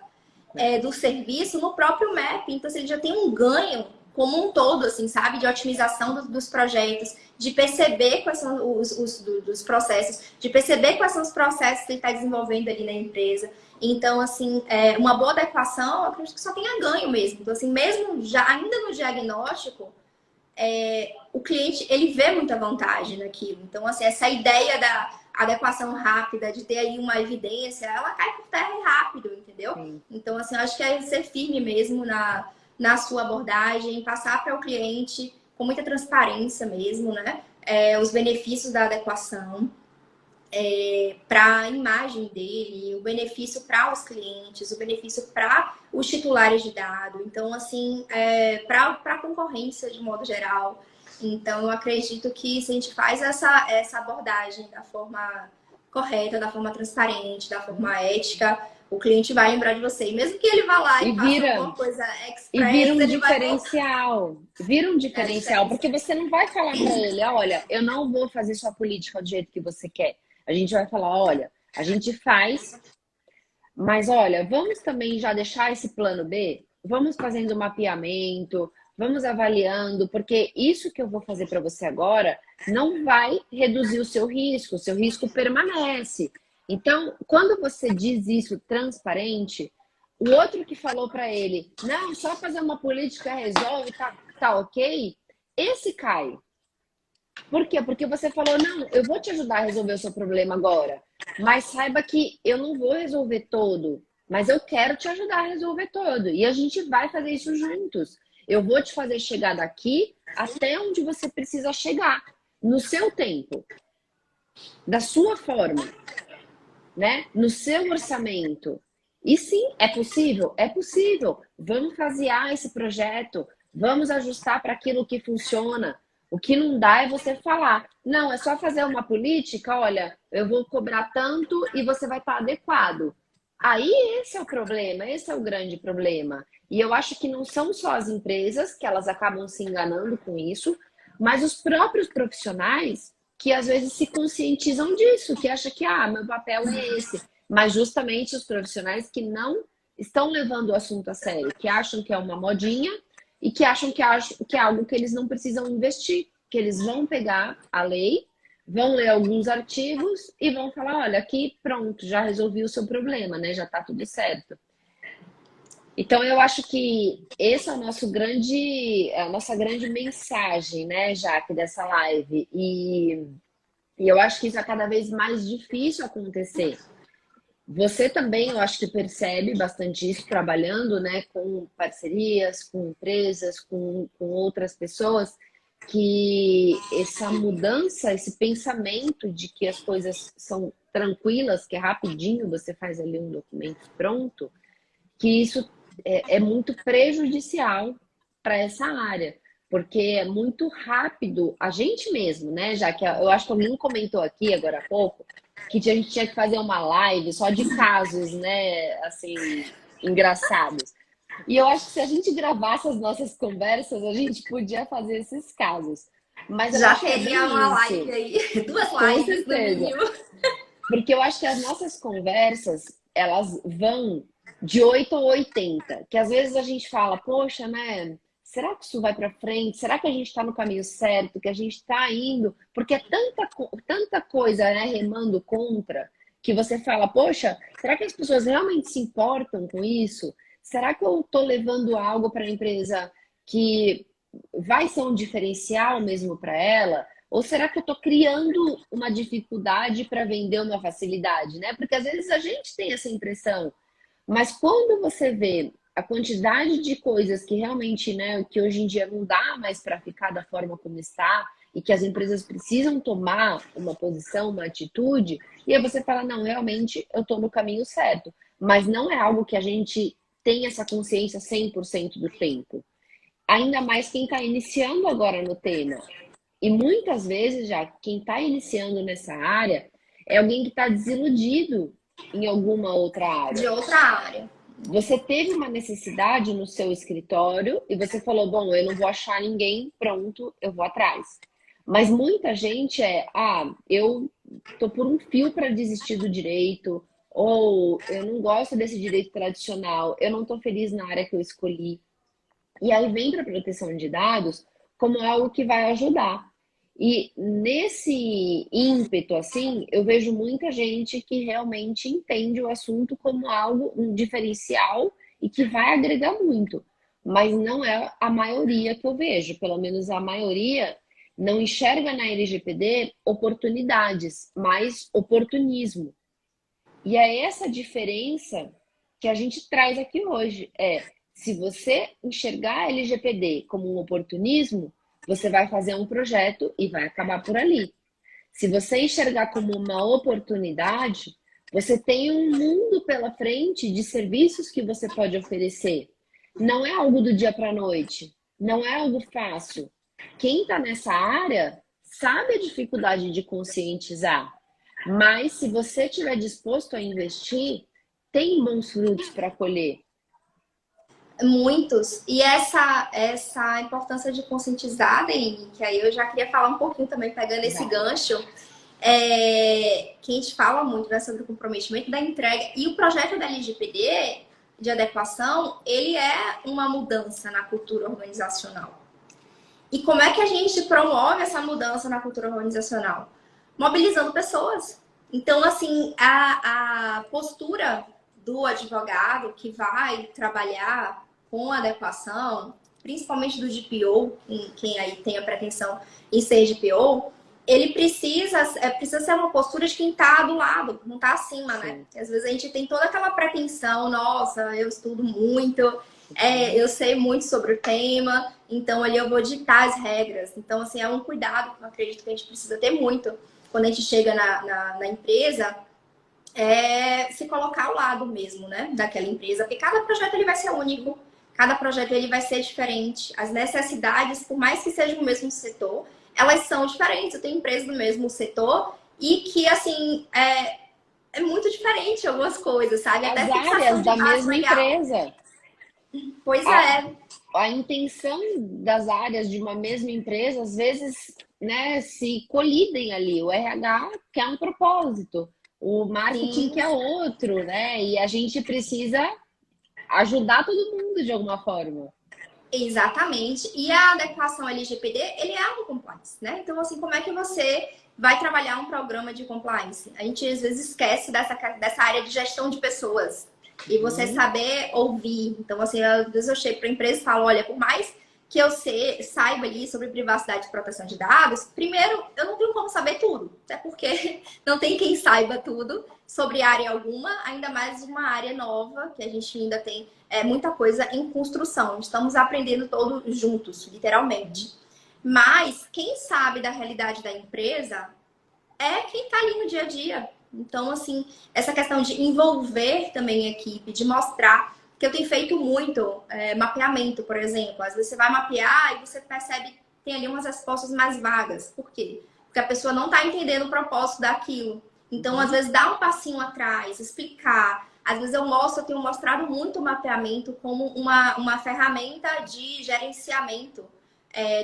do serviço no próprio map. Então, assim, ele já tem um ganho como um todo, assim, sabe? De otimização dos projetos, de perceber quais são os processos, de perceber quais são os processos que ele está desenvolvendo ali na empresa. Então, assim, uma boa adequação, eu acredito que só tenha ganho mesmo. Então, assim, mesmo já ainda no diagnóstico, o cliente, ele vê muita vantagem naquilo. Então, assim, essa ideia da adequação rápida, de ter aí uma evidência, ela cai por terra rápido, entendeu? Sim. Então, assim, eu acho que é ser firme mesmo na sua abordagem, passar para o cliente com muita transparência mesmo, né? Os benefícios da adequação para a imagem dele, o benefício para os clientes, o benefício para os titulares de dado. Então, assim, para a concorrência de modo geral. Então, eu acredito que se a gente faz essa abordagem da forma correta, da forma transparente, da forma ética, o cliente vai lembrar de você. E mesmo que ele vá lá e faça alguma coisa express, e vira um diferencial. Vira um diferencial, porque você não vai falar para ele, olha, eu não vou fazer sua política do jeito que você quer. A gente vai falar, olha, a gente faz, mas olha, vamos também já deixar esse plano B? Vamos fazendo mapeamento, vamos avaliando, porque isso que eu vou fazer para você agora não vai reduzir o seu risco permanece. Então, quando você diz isso transparente, o outro que falou para ele, não, só fazer uma política resolve, tá ok, esse cai. Por quê? Porque você falou, não, eu vou te ajudar a resolver o seu problema agora, mas saiba que eu não vou resolver todo, mas eu quero te ajudar a resolver todo. E a gente vai fazer isso juntos. Eu vou te fazer chegar daqui até onde você precisa chegar, no seu tempo, da sua forma, né? No seu orçamento. E sim, é possível? É possível. Vamos fasear esse projeto, vamos ajustar para aquilo que funciona. O que não dá é você falar, não, é só fazer uma política, olha, eu vou cobrar tanto e você vai estar adequado. Aí esse é o problema, esse é o grande problema. E eu acho que não são só as empresas que elas acabam se enganando com isso, mas os próprios profissionais que às vezes se conscientizam disso, que acham que, meu papel é esse. Mas justamente os profissionais que não estão levando o assunto a sério, que acham que é uma modinha e que acham que é algo que eles não precisam investir, que eles vão pegar a lei, vão ler alguns artigos e vão falar, olha, aqui pronto, já resolvi o seu problema, né? Já tá tudo certo. Então eu acho que esse é o nosso a nossa grande mensagem, né, Jaque, dessa live. E eu acho que isso é cada vez mais difícil acontecer. Você também, eu acho que percebe bastante isso trabalhando, né, com parcerias, com empresas, com outras pessoas, que essa mudança, esse pensamento de que as coisas são tranquilas, que é rapidinho, você faz ali um documento pronto, que isso é muito prejudicial para essa área, porque é muito rápido, a gente mesmo, né? Já que eu acho que alguém comentou aqui agora há pouco que a gente tinha que fazer uma live só de casos, né? Assim, engraçados. E eu acho que se a gente gravasse as nossas conversas, a gente podia fazer esses casos. Mas eu Já acho que teria uma live aí, 2 com lives no certeza. mínimo. Porque eu acho que as nossas conversas, elas vão de 8 a 80. Que às vezes a gente fala, poxa, né? Será que isso vai para frente? Será que a gente está no caminho certo? Que a gente está indo? Porque é tanta coisa, né, remando contra, que você fala, poxa, será que as pessoas realmente se importam com isso? Será que eu estou levando algo para a empresa que vai ser um diferencial mesmo para ela? Ou será que eu estou criando uma dificuldade para vender uma facilidade, né? Porque às vezes a gente tem essa impressão, mas quando você vê a quantidade de coisas que realmente, né, que hoje em dia não dá mais para ficar da forma como está e que as empresas precisam tomar uma posição, uma atitude, e aí você fala, não, realmente eu estou no caminho certo. Mas não é algo que a gente tem essa consciência 100% do tempo. Ainda mais quem está iniciando agora no tema. E muitas vezes, já quem está iniciando nessa área é alguém que está desiludido em alguma outra De área. outra área. Você teve uma necessidade no seu escritório e você falou, bom, eu não vou achar ninguém, pronto, eu vou atrás. Mas muita gente eu tô por um fio para desistir do direito, ou eu não gosto desse direito tradicional, eu não tô feliz na área que eu escolhi. E aí vem para a proteção de dados como algo que vai ajudar. E nesse ímpeto, assim, eu vejo muita gente que realmente entende o assunto como algo, um diferencial e que vai agregar muito. Mas não é a maioria que eu vejo, pelo menos a maioria não enxerga na LGPD oportunidades, mas oportunismo. E é essa diferença que a gente traz aqui hoje. Se você enxergar a LGPD como um oportunismo, você vai fazer um projeto e vai acabar por ali. Se você enxergar como uma oportunidade, você tem um mundo pela frente de serviços que você pode oferecer. Não é algo do dia para a noite, não é algo fácil. Quem está nessa área sabe a dificuldade de conscientizar, mas se você estiver disposto a investir, tem bons frutos para colher. Muitos. E essa importância de conscientizar, Dani, que aí eu já queria falar um pouquinho também, pegando esse gancho, que a gente fala muito, né, sobre o comprometimento da entrega. E o projeto da LGPD, de adequação, ele é uma mudança na cultura organizacional. E como é que a gente promove essa mudança na cultura organizacional? Mobilizando pessoas. Então, assim, a postura do advogado que vai trabalhar com adequação, principalmente do GPO, quem aí tem a pretensão em ser GPO, ele precisa ser uma postura de quem está do lado, não está acima, né? Às vezes a gente tem toda aquela pretensão, nossa, eu estudo muito, eu sei muito sobre o tema, então ali eu vou ditar as regras. Então, assim, é um cuidado que eu acredito que a gente precisa ter muito quando a gente chega na empresa, se colocar ao lado mesmo, né, daquela empresa, porque cada projeto ele vai ser único, cada projeto ele vai ser diferente. As necessidades, por mais que seja o mesmo setor, elas são diferentes. Eu tenho empresas do mesmo setor e que, assim, é muito diferente algumas coisas, sabe? As Até áreas da mesma empresa. Pois é. A intenção das áreas de uma mesma empresa, às vezes, né, se colidem ali. O RH quer um propósito, o marketing quer outro, né? E a gente precisa ajudar todo mundo de alguma forma. Exatamente. E a adequação LGPD, ele é um compliance, né? Então, assim, como é que você vai trabalhar um programa de compliance? A gente, às vezes, esquece dessa área de gestão de pessoas. E você saber ouvir. Então, assim, às vezes eu chego para a empresa e falo, olha, por mais que eu saiba ali sobre privacidade e proteção de dados, primeiro, eu não tenho como saber tudo. Até porque não tem quem saiba tudo sobre área alguma, ainda mais uma área nova, que a gente ainda tem muita coisa em construção. Estamos aprendendo todos juntos, literalmente. Mas quem sabe da realidade da empresa é quem está ali no dia a dia. Então, assim, essa questão de envolver também a equipe, de mostrar, que eu tenho feito muito mapeamento, por exemplo. Às vezes você vai mapear e você percebe que tem ali umas respostas mais vagas. Por quê? Porque a pessoa não está entendendo o propósito daquilo. Então, às vezes, dá um passinho atrás, explicar. Às vezes eu tenho mostrado muito o mapeamento como uma ferramenta de gerenciamento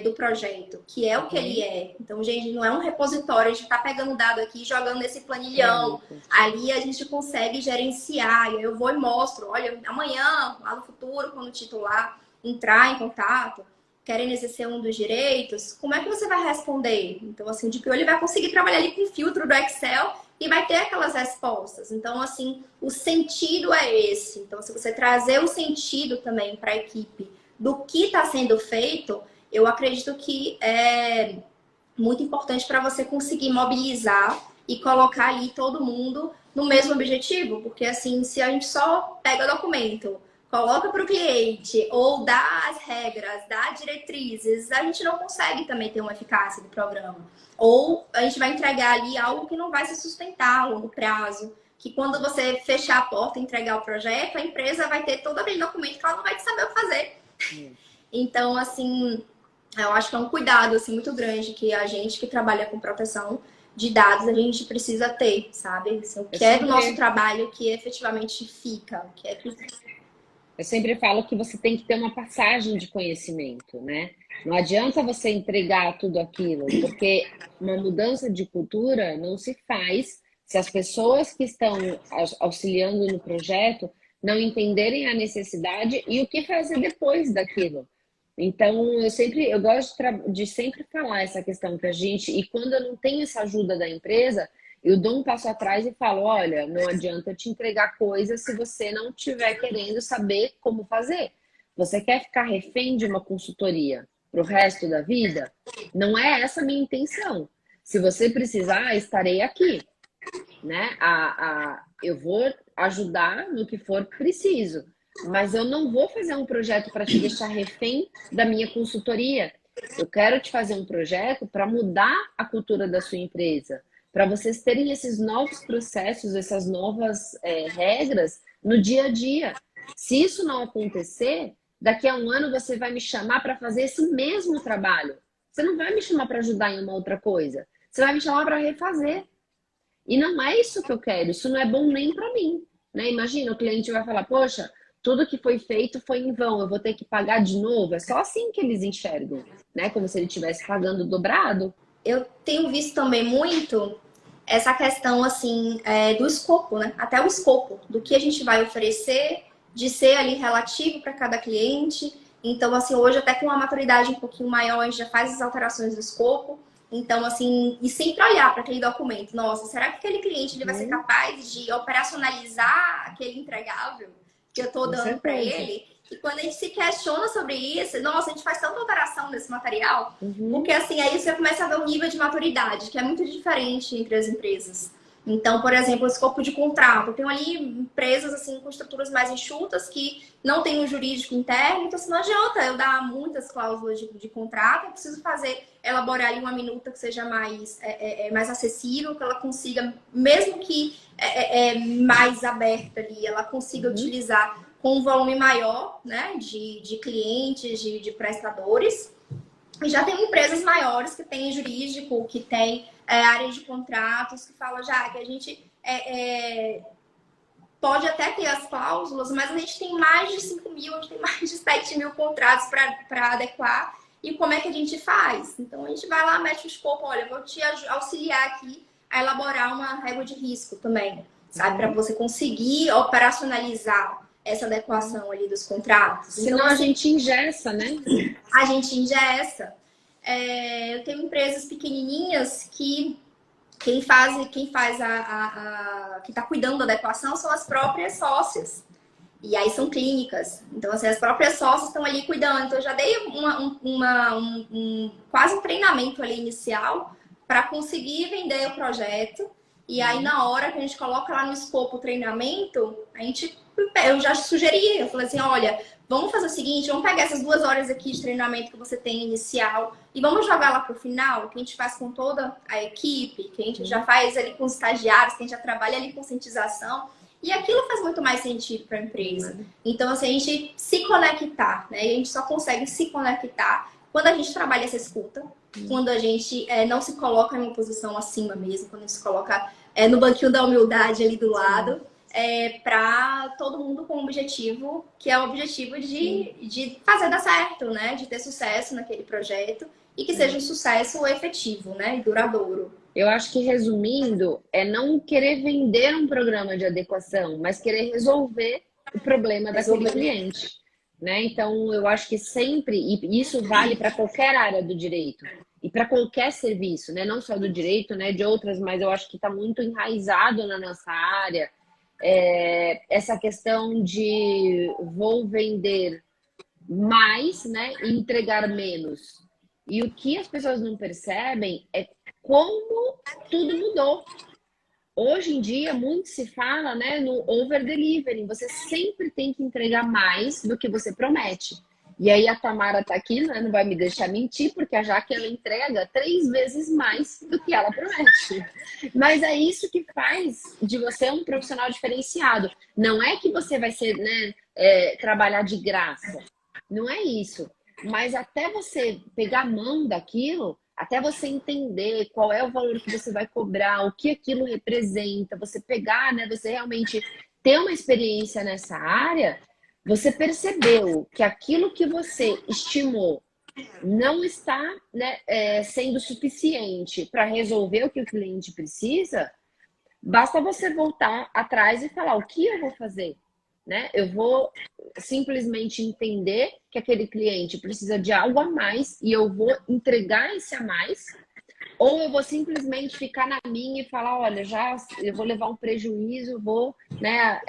do projeto, que é o que ele é. Então, gente, não é um repositório, a gente tá pegando dado aqui, jogando nesse planilhão. Ali a gente consegue gerenciar. E eu vou e mostro, olha, amanhã, lá no futuro, quando o titular entrar em contato, querendo exercer um dos direitos, como é que você vai responder? Então, assim, o DPO ele vai conseguir trabalhar ali com o filtro do Excel e vai ter aquelas respostas. Então, assim, o sentido é esse. Então, se você trazer o sentido também para a equipe do que está sendo feito, eu acredito que é muito importante para você conseguir mobilizar e colocar ali todo mundo no mesmo objetivo. Porque, assim, se a gente só pega o documento, coloca para o cliente ou dá as regras, dá diretrizes, a gente não consegue também ter uma eficácia do programa. Ou a gente vai entregar ali algo que não vai se sustentar a longo prazo. Que quando você fechar a porta e entregar o projeto, a empresa vai ter todo aquele documento que ela não vai saber o que fazer. Então, assim, eu acho que é um cuidado assim, muito grande que a gente que trabalha com proteção de dados, a gente precisa ter, sabe? Assim, o que é do nosso trabalho que efetivamente fica. O que é que... Eu sempre falo que você tem que ter uma passagem de conhecimento, né? Não adianta você entregar tudo aquilo, porque uma mudança de cultura não se faz se as pessoas que estão auxiliando no projeto não entenderem a necessidade e o que fazer depois daquilo. Então, eu gosto de sempre falar essa questão que a gente... E quando eu não tenho essa ajuda da empresa, eu dou um passo atrás e falo, olha, não adianta te entregar coisas se você não estiver querendo saber como fazer. Você quer ficar refém de uma consultoria para o resto da vida? Não é essa a minha intenção. Se você precisar, estarei aqui, né? Eu vou ajudar no que for preciso. Mas eu não vou fazer um projeto para te deixar refém da minha consultoria. Eu quero te fazer um projeto para mudar a cultura da sua empresa, para vocês terem esses novos processos, essas novas regras no dia a dia. Se isso não acontecer, daqui a um ano você vai me chamar para fazer esse mesmo trabalho. Você não vai me chamar para ajudar em uma outra coisa. Você vai me chamar para refazer. E não é isso que eu quero. Isso não é bom nem para mim, né? Imagina, o cliente vai falar, poxa, tudo que foi feito foi em vão, eu vou ter que pagar de novo. É só assim que eles enxergam, né? Como se ele estivesse pagando dobrado. Eu tenho visto também muito essa questão, assim, do escopo, né? Até o escopo do que a gente vai oferecer de ser ali relativo para cada cliente. Então, assim, hoje até com uma maturidade um pouquinho maior, a gente já faz as alterações do escopo. Então, assim, e sempre olhar para aquele documento. Nossa, será que aquele cliente ele vai ser capaz de operacionalizar aquele entregável que eu estou dando para ele? E quando a gente se questiona sobre isso, nossa, a gente faz tanta alteração nesse material, porque assim, aí você começa a ver um nível de maturidade, que é muito diferente entre as empresas. Então, por exemplo, o escopo de contrato. Tem ali empresas assim com estruturas mais enxutas que não tem um jurídico interno, então assim, não adianta eu dar muitas cláusulas de contrato, eu preciso elaborar ali uma minuta que seja mais acessível, que ela consiga, mesmo que mais aberta ali, ela consiga utilizar com um volume maior, né, de clientes, de prestadores. E já tem empresas maiores que têm jurídico, que têm área de contratos, que falam já que a gente pode até ter as cláusulas, mas a gente tem mais de 5 mil, a gente tem mais de 7 mil contratos para adequar. E como é que a gente faz? Então, a gente vai lá, mete o escopo, olha, vou te auxiliar aqui a elaborar uma régua de risco também, sabe? Para você conseguir operacionalizar essa adequação ali dos contratos. Senão então, a gente engessa, né? A gente engessa. Eu tenho empresas pequenininhas que quem está cuidando da adequação são as próprias sócias. E aí são clínicas. Então, assim, as próprias sócias estão ali cuidando. Então, eu já dei quase um treinamento ali inicial para conseguir vender o projeto. E aí, na hora que a gente coloca lá no escopo o treinamento, eu já sugeri, eu falei assim, olha, vamos fazer o seguinte, vamos pegar essas 2 horas aqui de treinamento que você tem inicial e vamos jogar lá pro final, que a gente faz com toda a equipe, que a gente já faz ali com os estagiários, que a gente já trabalha ali com conscientização. E aquilo faz muito mais sentido para a empresa. Então, assim, a gente se conectar, né? E a gente só consegue se conectar quando a gente trabalha essa escuta, quando a gente não se coloca em uma posição acima mesmo, quando a gente se coloca no banquinho da humildade ali do lado, para todo mundo com um objetivo, que é o objetivo de fazer dar certo, né? De ter sucesso naquele projeto e que seja um sucesso efetivo, né? E duradouro. Eu acho que, resumindo, é não querer vender um programa de adequação, mas querer resolver o problema daquele cliente, né? Então, eu acho que sempre, e isso vale para qualquer área do direito, e para qualquer serviço, né? Não só do direito, né? De outras, mas eu acho que está muito enraizado na nossa área, essa questão de vou vender mais, né? E entregar menos. E o que as pessoas não percebem é como tudo mudou. Hoje em dia, muito se fala, né, no over-delivering. Você sempre tem que entregar mais do que você promete. E aí a Tamara tá aqui, né, não vai me deixar mentir, porque a Jaque, ela entrega 3 vezes mais do que ela promete. Mas é isso que faz de você um profissional diferenciado. Não é que você vai ser, né, trabalhar de graça. Não é isso. Mas até você pegar a mão daquilo, até você entender qual é o valor que você vai cobrar, o que aquilo representa, você pegar, né, você realmente ter uma experiência nessa área, você percebeu que aquilo que você estimou não está, né, sendo suficiente para resolver o que o cliente precisa, basta você voltar atrás e falar o que eu vou fazer. Né? Eu vou simplesmente entender que aquele cliente precisa de algo a mais e eu vou entregar esse a mais, ou eu vou simplesmente ficar na minha e falar, olha, eu vou levar um prejuízo, vou, né,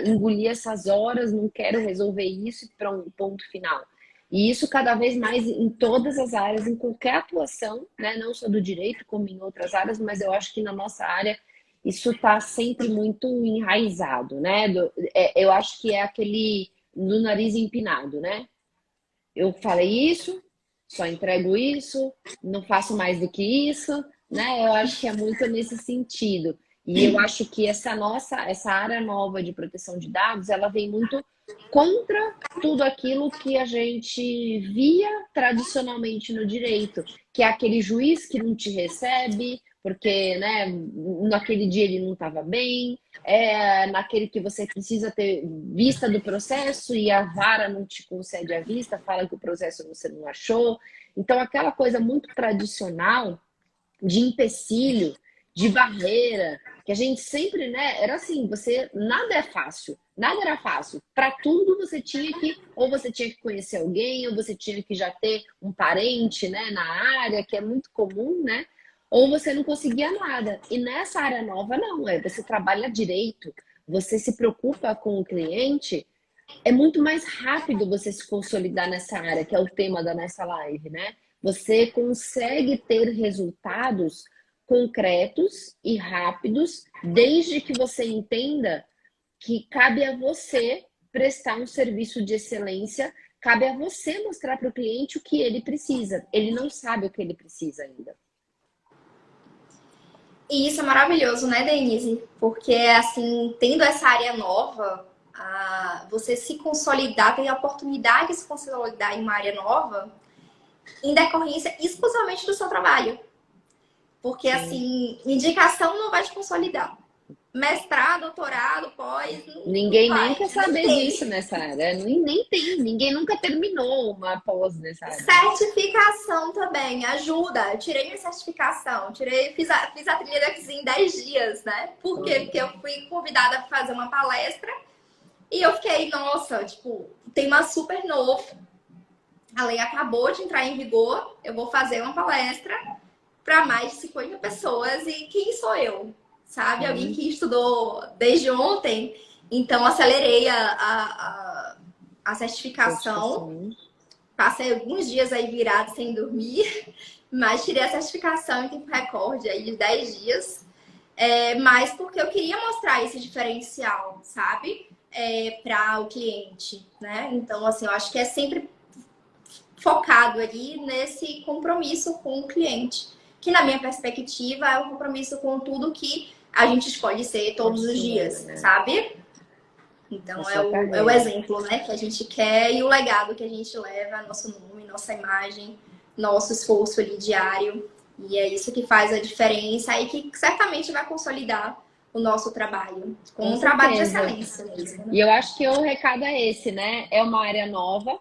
engolir essas horas, não quero resolver isso para um ponto final. E isso cada vez mais em todas as áreas, em qualquer atuação, né, não só do direito como em outras áreas, mas eu acho que na nossa área isso está sempre muito enraizado, né? Eu acho que é aquele no nariz empinado, né? Eu falei isso, só entrego isso, não faço mais do que isso, né? Eu acho que é muito nesse sentido. E eu acho que essa área nova de proteção de dados, ela vem muito contra tudo aquilo que a gente via tradicionalmente no direito, que é aquele juiz que não te recebe, porque, né, naquele dia ele não estava bem, naquele que você precisa ter vista do processo e a vara não te concede a vista, fala que o processo você não achou. Então, aquela coisa muito tradicional de empecilho, de barreira, que a gente sempre, né, era assim, nada é fácil, Nada era fácil. Para tudo você tinha que, ou você tinha que conhecer alguém, ou você tinha que já ter um parente, né, na área, que é muito comum, né? Ou você não conseguia nada. E nessa área nova, não. Você trabalha direito, você se preocupa com o cliente, é muito mais rápido você se consolidar nessa área, que é o tema da nossa live, né? Você consegue ter resultados concretos e rápidos, desde que você entenda que cabe a você prestar um serviço de excelência, cabe a você mostrar para o cliente o que ele precisa. Ele não sabe o que ele precisa ainda. E isso é maravilhoso, né, Denise? Porque, assim, tendo essa área nova, você se consolidar, ter a oportunidade de se consolidar em uma área nova, em decorrência exclusivamente do seu trabalho. Porque, Sim. assim, indicação não vai te consolidar. Mestrado, doutorado, pós, Ninguém não vai. nem quer saber disso nessa área. Nem tem. Ninguém nunca terminou uma pós nessa área. Certificação também ajuda. Eu tirei minha certificação. Fiz a trilha da X em 10 dias, né? Por quê? Porque eu fui convidada para fazer uma palestra e eu fiquei, nossa, tipo, tema super novo. A lei acabou de entrar em vigor. Eu vou fazer uma palestra para mais de 50 pessoas. E quem sou eu? Sabe? Alguém que estudou desde ontem. Então, acelerei a certificação. Passei alguns dias aí virado sem dormir, mas tirei a certificação em tempo recorde aí de 10 dias. Mas porque eu queria mostrar esse diferencial, sabe? Para o cliente, né? Então, assim, eu acho que é sempre focado ali nesse compromisso com o cliente, que na minha perspectiva é um compromisso com tudo que a gente escolhe ser todos os dias, né? Sabe? Então é o exemplo, né, que a gente quer e o legado que a gente leva, nosso nome, nossa imagem, nosso esforço ali diário. E é isso que faz a diferença e que certamente vai consolidar o nosso trabalho como um trabalho de excelência mesmo. Né? E eu acho que o recado é esse, né? É uma área nova,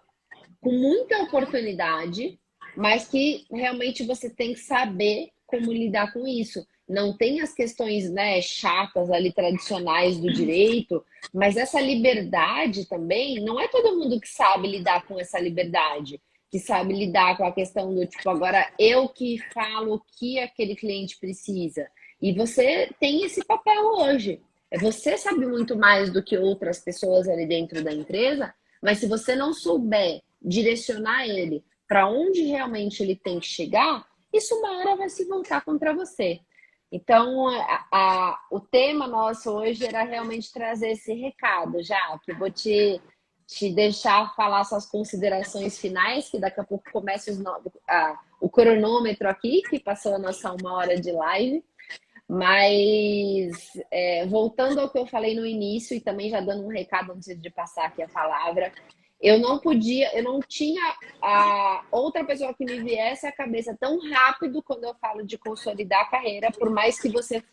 com muita oportunidade, mas que realmente você tem que saber como lidar com isso. Não tem as questões, né, chatas ali, tradicionais do direito, mas essa liberdade também, não é todo mundo que sabe lidar com essa liberdade, que sabe lidar com a questão do tipo, agora eu que falo o que aquele cliente precisa. E você tem esse papel hoje. Você sabe muito mais do que outras pessoas ali dentro da empresa, mas se você não souber direcionar ele para onde realmente ele tem que chegar, isso uma hora vai se voltar contra você. Então, o tema nosso hoje era realmente trazer esse recado, já que vou te deixar falar suas considerações finais, que daqui a pouco começa o cronômetro aqui, que passou a nossa 1 hora de live. Mas, voltando ao que eu falei no início, e também já dando um recado antes de passar aqui a palavra, eu não tinha a outra pessoa que me viesse à cabeça tão rápido quando eu falo de consolidar a carreira, por mais que você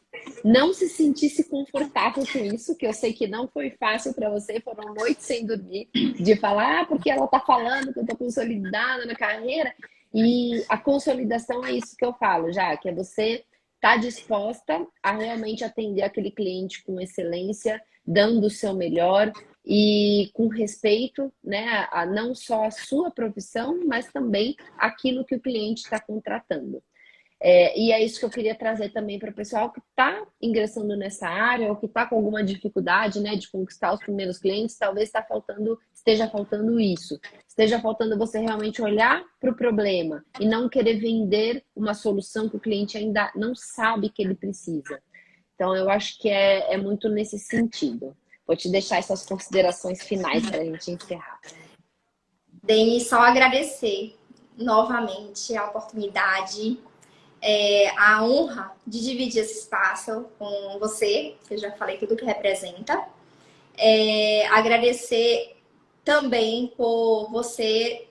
não se sentisse confortável com isso, que eu sei que não foi fácil para você, foram noites sem dormir, de falar, porque ela tá falando que eu tô consolidada na carreira, e a consolidação é isso que eu falo, já, que é você estar disposta a realmente atender aquele cliente com excelência, dando o seu melhor, e com respeito, né, a não só a sua profissão, mas também aquilo que o cliente está contratando. E é isso que eu queria trazer também para o pessoal que está ingressando nessa área ou que está com alguma dificuldade, né, de conquistar os primeiros clientes, talvez esteja faltando isso. Esteja faltando você realmente olhar para o problema e não querer vender uma solução que o cliente ainda não sabe que ele precisa. Então, eu acho que é muito nesse sentido. Vou te deixar essas considerações finais para a gente encerrar. Deni, só agradecer novamente a oportunidade, a honra de dividir esse espaço com você, que eu já falei tudo que representa. Agradecer também por você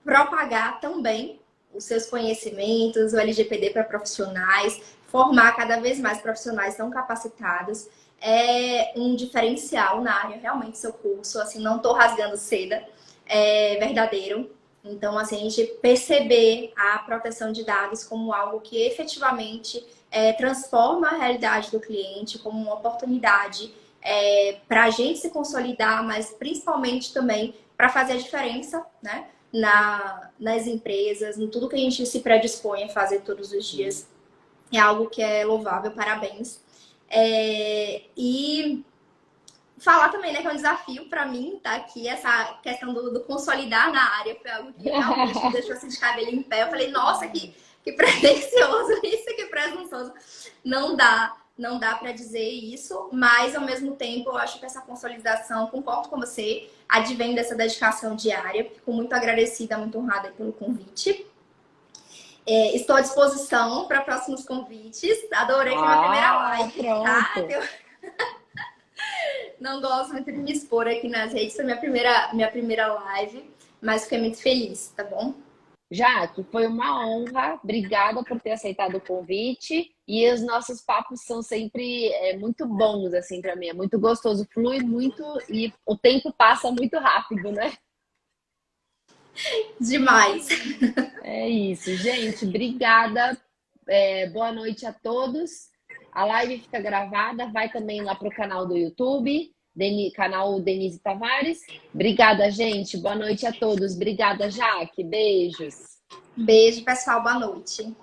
propagar também os seus conhecimentos, o LGPD para profissionais, formar cada vez mais profissionais tão capacitados. É um diferencial na área, realmente, seu curso. Assim, não estou rasgando seda, é verdadeiro. Então, assim, a gente perceber a proteção de dados como algo que efetivamente transforma a realidade do cliente, como uma oportunidade para a gente se consolidar, mas principalmente também para fazer a diferença, né? Nas empresas, em tudo que a gente se predispõe a fazer todos os dias. É algo que é louvável, parabéns. E falar também, né, que é um desafio para mim, tá aqui, essa questão do consolidar na área, foi algo que realmente me deixou assim de cabelo em pé. Eu falei, nossa, que pretensioso isso, que presunçoso. Não dá para dizer isso, mas ao mesmo tempo eu acho que essa consolidação, concordo com você, advém dessa dedicação diária. Fico muito agradecida, muito honrada pelo convite. Estou à disposição para próximos convites. Adorei, foi minha primeira live, tá? Não gosto muito de me expor aqui nas redes, foi minha primeira live, mas fiquei muito feliz, tá bom? Jaque, foi uma honra. Obrigada por ter aceitado o convite. E os nossos papos são sempre muito bons, assim, para mim. É muito gostoso, flui muito e o tempo passa muito rápido, né? Demais. É isso, gente. Obrigada. Boa noite a todos. A live fica gravada, vai também lá pro canal do YouTube, canal Denise Tavares. Obrigada, gente. Boa noite a todos. Obrigada, Jaque. Beijos. Beijo, pessoal. Boa noite.